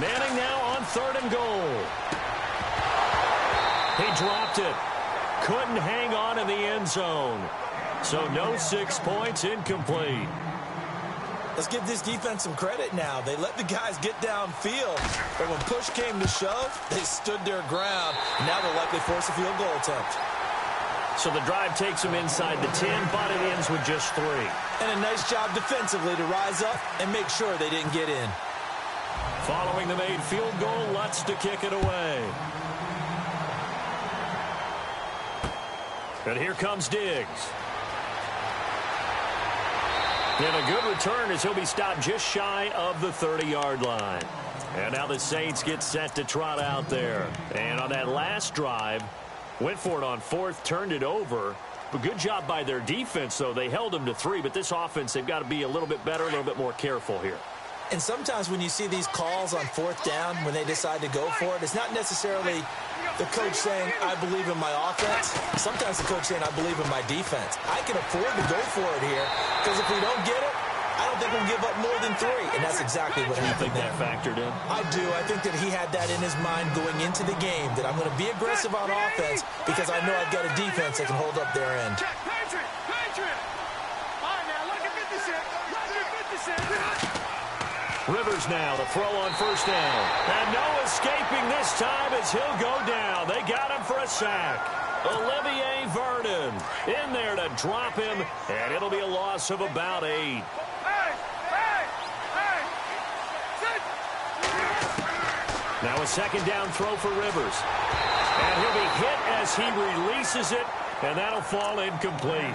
Manning now on 3rd and goal. He dropped it. Couldn't hang on in the end zone. So no 6 points, incomplete. Let's give this defense some credit now. They let the guys get downfield. But when push came to shove, they stood their ground. Now they'll likely force a field goal attempt. So the drive takes them inside the 10, but it ends with just 3. And a nice job defensively to rise up and make sure they didn't get in. Following the made field goal, Lutz to kick it away. And here comes Diggs. And a good return as he'll be stopped just shy of the 30-yard line. And now the Saints get set to trot out there. And on that last drive, went for it on 4th, turned it over. But good job by their defense, though. They held them to 3, but this offense, they've got to be a little bit better, a little bit more careful here. And sometimes when you see these calls on 4th down, when they decide to go for it, it's not necessarily the coach saying, I believe in my offense. Sometimes the coach saying, I believe in my defense. I can afford to go for it here because if we don't get it, I don't think we'll give up more than 3, and that's exactly what happened there. Do you think that factored in? I do. I think that he had that in his mind going into the game, that I'm going to be aggressive on offense because I know I've got a defense that can hold up their end. Patriot! All right, now, look at 56. Rivers now to throw on first down. And no escaping this time as he'll go down. They got him for a sack. Olivier Vernon in there to drop him, and it'll be a loss of about 8. Now a second down throw for Rivers. And he'll be hit as he releases it, and that'll fall incomplete.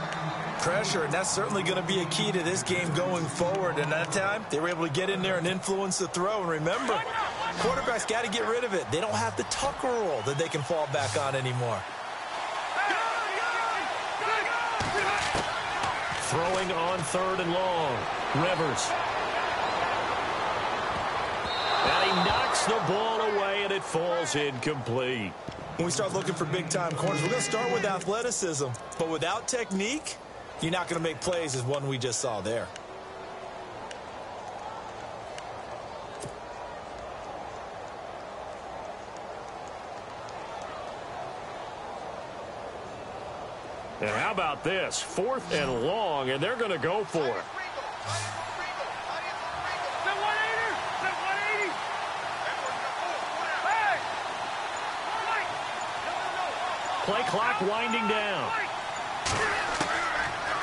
Pressure, and that's certainly going to be a key to this game going forward. And that time, they were able to get in there and influence the throw. And remember, quarterbacks got to get rid of it. They don't have the Tucker rule that they can fall back on anymore. Throwing on 3rd and long. Rivers. And he knocks the ball away, and it falls incomplete. When we start looking for big-time corners, we're going to start with athleticism. But without technique, you're not going to make plays as one we just saw there. And how about this? 4th and long, and they're going to go for it. Play clock winding down.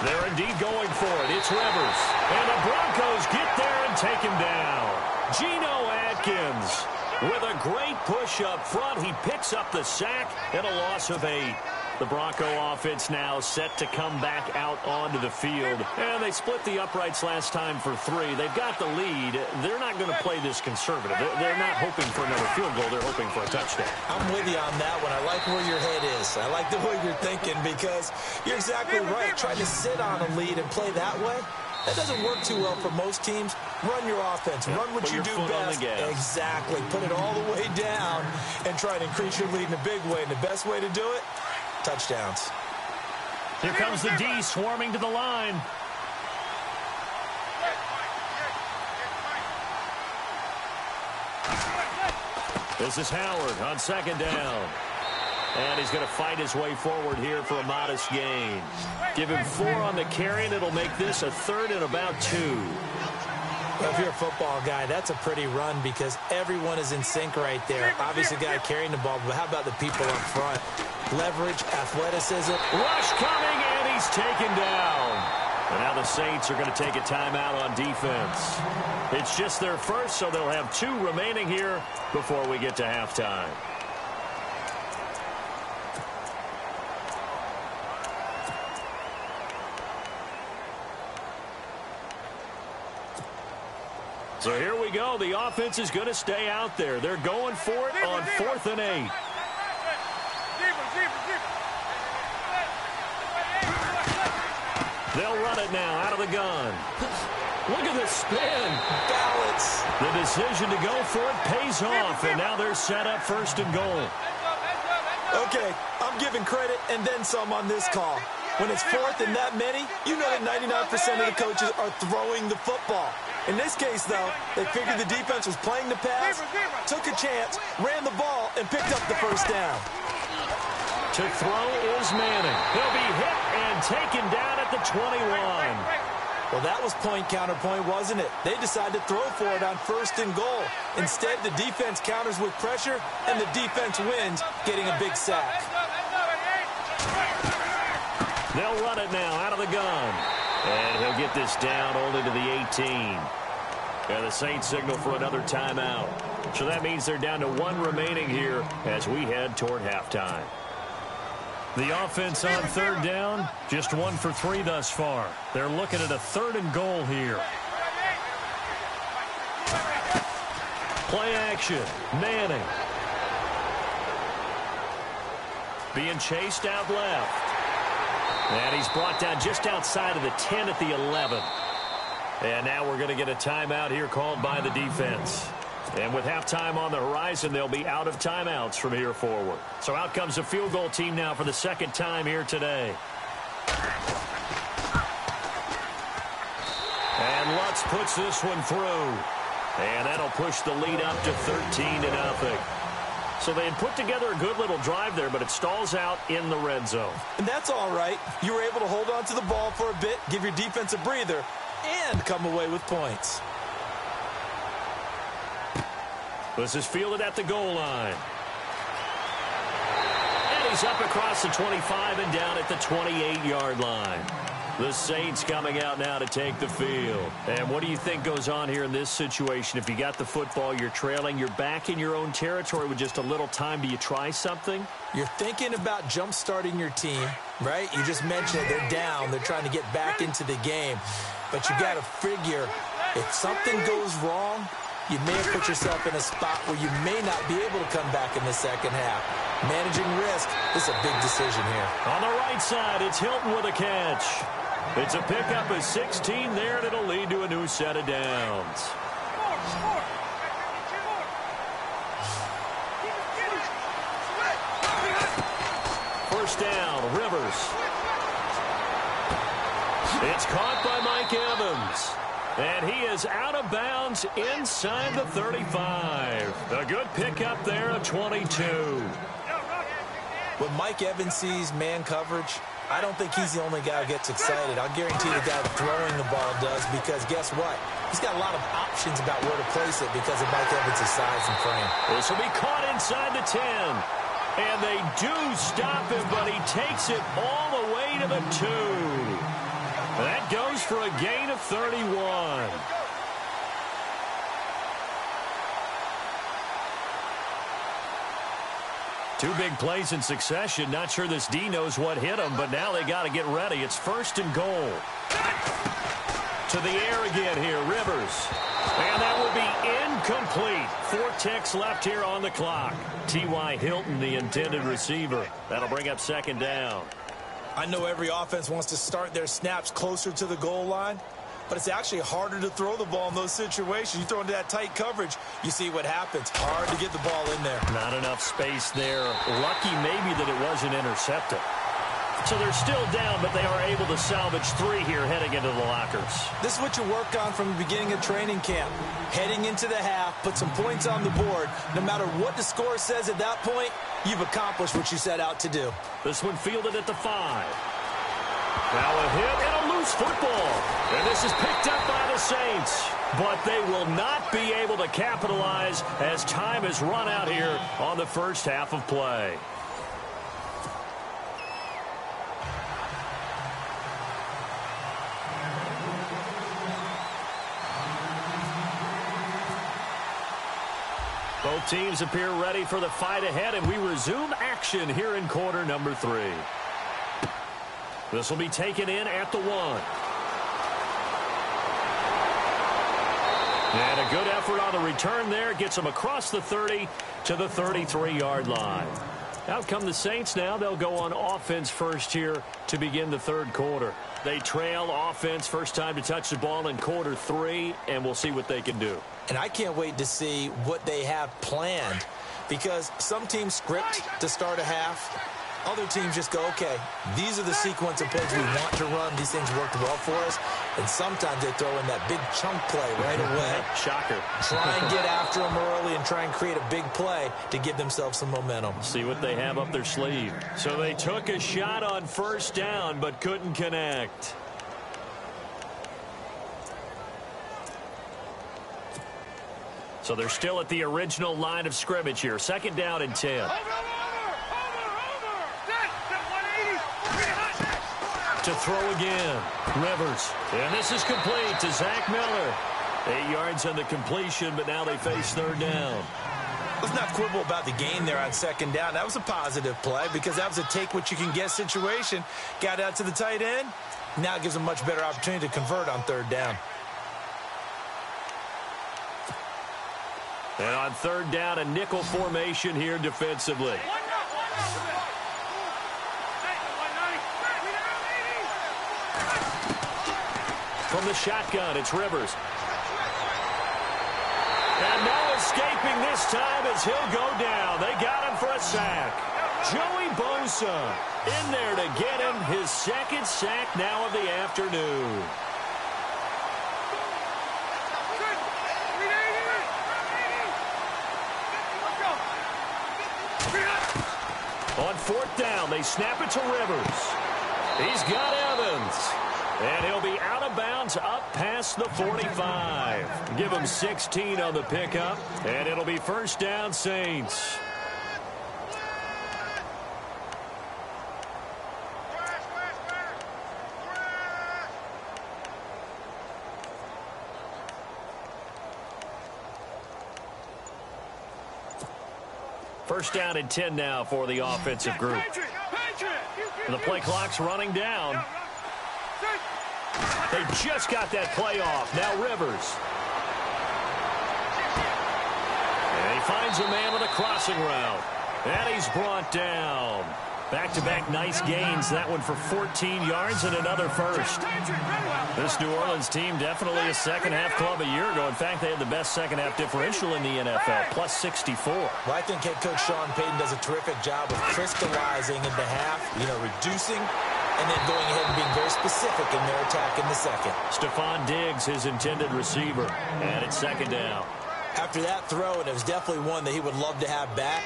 They're indeed going for it. It's Rivers. And the Broncos get there and take him down. Geno Atkins with a great push up front. He picks up the sack and a loss of 8. The Bronco offense now set to come back out onto the field. And they split the uprights last time for 3. They've got the lead. They're not going to play this conservative. They're not hoping for another field goal. They're hoping for a touchdown. I'm with you on that one. I like where your head is. I like the way you're thinking because you're exactly right. Trying to sit on a lead and play that way, that doesn't work too well for most teams. Run your offense. Run what you do best. Exactly. Put it all the way down and try to increase your lead in a big way. And the best way to do it, touchdowns. Here comes the D swarming to the line. This is Howard on 2nd down. And he's going to fight his way forward here for a modest gain. Give him 4 on the carry, and it'll make this a 3rd and about 2. Well, if you're a football guy, that's a pretty run because everyone is in sync right there. Obviously, the guy carrying the ball, but how about the people up front? Leverage, athleticism. Rush coming, and he's taken down. And now the Saints are going to take a timeout on defense. It's just their first, so they'll have 2 remaining here before we get to halftime. So here we go. The offense is going to stay out there. They're going for it on 4th and 8. They'll run it now out of the gun. Look at the spin. Balance. The decision to go for it pays off, and now they're set up 1st and goal. Okay, I'm giving credit and then some on this call. When it's 4th and that many, you know that 99% of the coaches are throwing the football. In this case, though, they figured the defense was playing the pass, took a chance, ran the ball, and picked up the 1st down. To throw is Manning. He'll be hit and taken down at the 21. Well, that was point counterpoint, wasn't it? They decided to throw for it on 1st and goal. Instead, the defense counters with pressure, and the defense wins, getting a big sack. They'll run it now out of the gun. And he'll get this down only to the 18. And the Saints signal for another timeout. So that means they're down to 1 remaining here as we head toward halftime. The offense on 3rd down, just 1 for 3 thus far. They're looking at a 3rd and goal here. Play action. Manning. Being chased out left. And he's brought down just outside of the 10 at the 11. And now we're going to get a timeout here called by the defense. And with halftime on the horizon, they'll be out of timeouts from here forward. So out comes the field goal team now for the 2nd time here today. And Lutz puts this one through. And that'll push the lead up to 13-0. So they had put together a good little drive there, but it stalls out in the red zone. And that's all right. You were able to hold on to the ball for a bit, give your defense a breather, and come away with points. This is fielded at the goal line. And he's up across the 25 and down at the 28-yard line. The Saints coming out now to take the field. And what do you think goes on here in this situation? If you got the football, you're trailing, you're back in your own territory with just a little time. Do you try something? You're thinking about jump-starting your team, right? You just mentioned it. They're down. They're trying to get back into the game. But you got to figure if something goes wrong, you may have put yourself in a spot where you may not be able to come back in the second half. Managing risk is a big decision here. On the right side, it's Hilton with a catch. It's a pickup of 16 there, and it'll lead to a new set of downs. First down, Rivers. It's caught by Mike Evans. And he is out of bounds inside the 35. A good pickup there of 22. When Mike Evans sees man coverage, I don't think he's the only guy who gets excited. I'll guarantee the guy throwing the ball does, because guess what? He's got a lot of options about where to place it because of Mike Evans' size and frame. This will be caught inside the 10. And they do stop him, but he takes it all the way to the 2. That goes for a gain of 31. Two big plays in succession. Not sure this D knows what hit him, but now they got to get ready. It's first and goal. To the air again here, Rivers. And that will be incomplete. 4 ticks left here on the clock. T.Y. Hilton, the intended receiver. That'll bring up second down. I know every offense wants to start their snaps closer to the goal line, but it's actually harder to throw the ball in those situations. You throw into that tight coverage, you see what happens. Hard to get the ball in there. Not enough space there. Lucky maybe that it wasn't intercepted. So they're still down, but they are able to salvage 3 here heading into the lockers. This is what you work on from the beginning of training camp. Heading into the half, put some points on the board. No matter what the score says at that point, you've accomplished what you set out to do. This one fielded at the 5. Now a hit and a loose football. And this is picked up by the Saints. But they will not be able to capitalize as time has run out here on the first half of play. Both teams appear ready for the fight ahead, and we resume action here in quarter number 3. This will be taken in at the 1. And a good effort on the return there. Gets them across the 30 to the 33-yard line. Out come the Saints now. They'll go on offense first here to begin the third quarter. They trail offense first time to touch the ball in quarter 3, and we'll see what they can do. And I can't wait to see what they have planned, because some teams script to start a half. Other teams just go, okay, these are the sequence of plays we want to run. These things worked well for us. And sometimes they throw in that big chunk play right away. Shocker. Try and get after them early and try and create a big play to give themselves some momentum. See what they have up their sleeve. So they took a shot on first down but couldn't connect. So they're still at the original line of scrimmage here. Second down and 10. To throw again. Rivers. And this is complete to Zach Miller. 8 yards on the completion, but now they face third down. Let's not quibble about the gain there on second down. That was a positive play because that was a take-what-you-can-get situation. Got out to the tight end. Now it gives them a much better opportunity to convert on third down. And on third down, a nickel formation here defensively. From the shotgun, it's Rivers. And no escaping this time as he'll go down. They got him for a sack. Joey Bosa in there to get him his second sack now of the afternoon. 4th down. They snap it to Rivers. He's got Evans. And he'll be out of bounds up past the 45. Give him 16 on the pickup. And it'll be 1st down, Saints. First down and 10 now for the offensive group. And the play clock's running down. They just got that play off. Now Rivers. And he finds a man with a crossing route. And he's brought down. Back-to-back nice gains. That one for 14 yards and another first. This New Orleans team definitely a second-half club a year ago. In fact, they had the best second-half differential in the NFL, plus 64. Well, I think head coach Sean Payton does a terrific job of crystallizing in the half, reducing, and then going ahead and being very specific in their attack in the second. Stephon Diggs, his intended receiver, and it's 2nd down. After that throw, and it was definitely one that he would love to have back,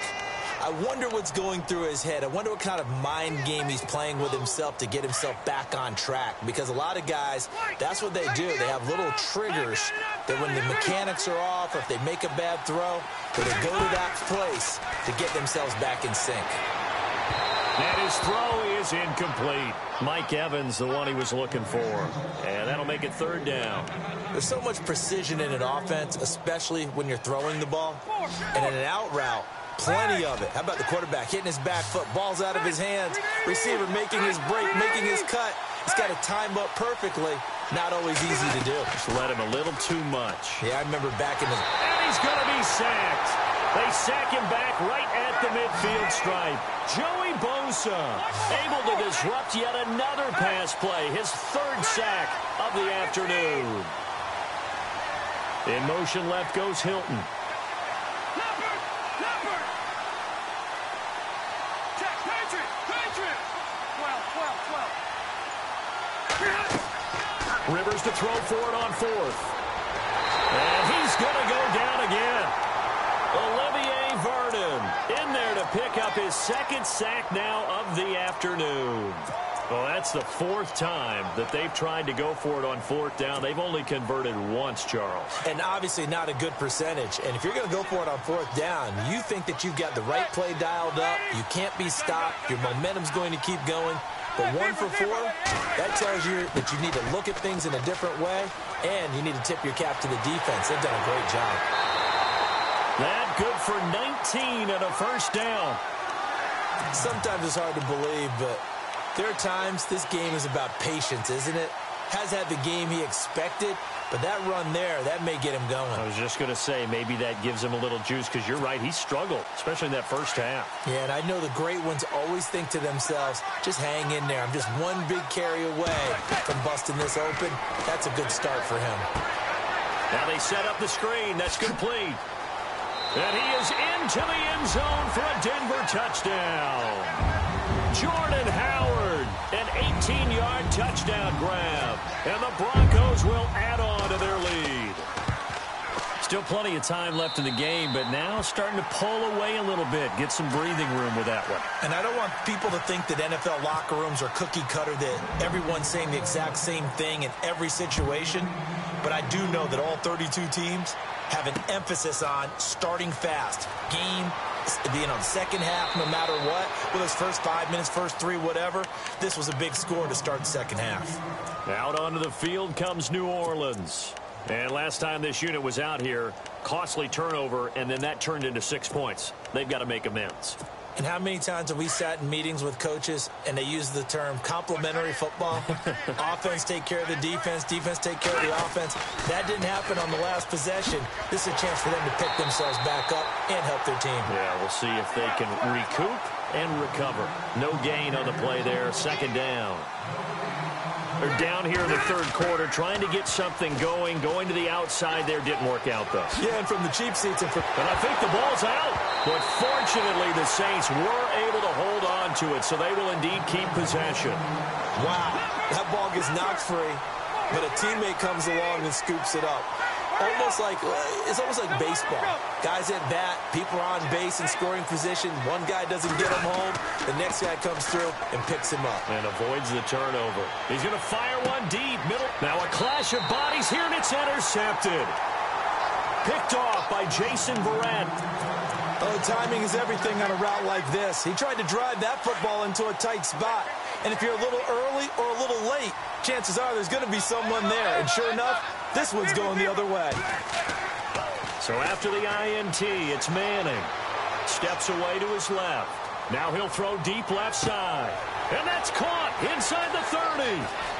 I wonder what's going through his head. I wonder what kind of mind game he's playing with himself to get himself back on track. Because a lot of guys, that's what they do. They have little triggers that when the mechanics are off, or if they make a bad throw, that they go to that place to get themselves back in sync. And his throw is incomplete. Mike Evans, the one he was looking for. And that'll make it 3rd down. There's so much precision in an offense, especially when you're throwing the ball. And in an out route, plenty of it. How about the quarterback hitting his back foot, ball's out of his hands, receiver making his break, making his cut. He's got to time up perfectly. Not always easy to do. Just let him a little too much. Yeah, I remember back in the... And he's going to be sacked. They sack him back right at the midfield stripe. Joey Bosa able to disrupt yet another pass play. His 3rd sack of the afternoon. In motion left goes Hilton. Rivers to throw for it on 4th. And he's going to go down again. Olivier Vernon in there to pick up his 2nd sack now of the afternoon. Well, that's the 4th time that they've tried to go for it on 4th down. They've only converted once, Charles. And obviously not a good percentage. And if you're going to go for it on 4th down, you think that you've got the right play dialed up. You can't be stopped. Your momentum's going to keep going. But 1 for 4, that tells you that you need to look at things in a different way, and you need to tip your cap to the defense. They've done a great job. That good for 19 and a 1st down. Sometimes it's hard to believe, but there are times this game is about patience, isn't it? Has had the game he expected, but that run there, that may get him going. I was just going to say, maybe that gives him a little juice, because you're right, he struggled, especially in that 1st half. Yeah, and I know the great ones always think to themselves, just hang in there. I'm just one big carry away from busting this open. That's a good start for him. Now they set up the screen. That's complete. And he is into the end zone for a Denver touchdown. Jordan Howard, an 18-yard touchdown grab. And the Broncos will add on to their lead. Still plenty of time left in the game, but now starting to pull away a little bit. Get some breathing room with that one. And I don't want people to think that NFL locker rooms are cookie cutter, that everyone's saying the exact same thing in every situation. But I do know that all 32 teams have an emphasis on starting fast. Game being on 2nd half no matter what. Whether it's first 5 minutes, first 3, whatever. This was a big score to start the 2nd half. Out onto the field comes New Orleans. And last time this unit was out here, costly turnover, and then that turned into 6 points. They've got to make amends. And how many times have we sat in meetings with coaches and they use the term complementary football? Offense take care of the defense, defense take care of the offense. That didn't happen on the last possession. This is a chance for them to pick themselves back up and help their team. Yeah, we'll see if they can recoup and recover. No gain on the play there. 2nd down. They're down here in the 3rd quarter, trying to get something going. Going to the outside there didn't work out, though. Yeah, and from the cheap seats. And I think the ball's out. But fortunately, the Saints were able to hold on to it, so they will indeed keep possession. Wow, that ball gets knocked free, but a teammate comes along and scoops it up. It's almost like baseball. Guys at bat, people are on base in scoring position. One guy doesn't get him home. The next guy comes through and picks him up. And avoids the turnover. He's going to fire one deep. Middle. Now a clash of bodies here, and it's intercepted. Picked off by Jason Verrett. Oh, timing is everything on a route like this. He tried to drive that football into a tight spot. And if you're a little early or a little late, chances are there's going to be someone there. And sure enough, this one's going the other way. So after the INT, it's Manning. Steps away to his left. Now he'll throw deep left side. And that's caught inside the 30.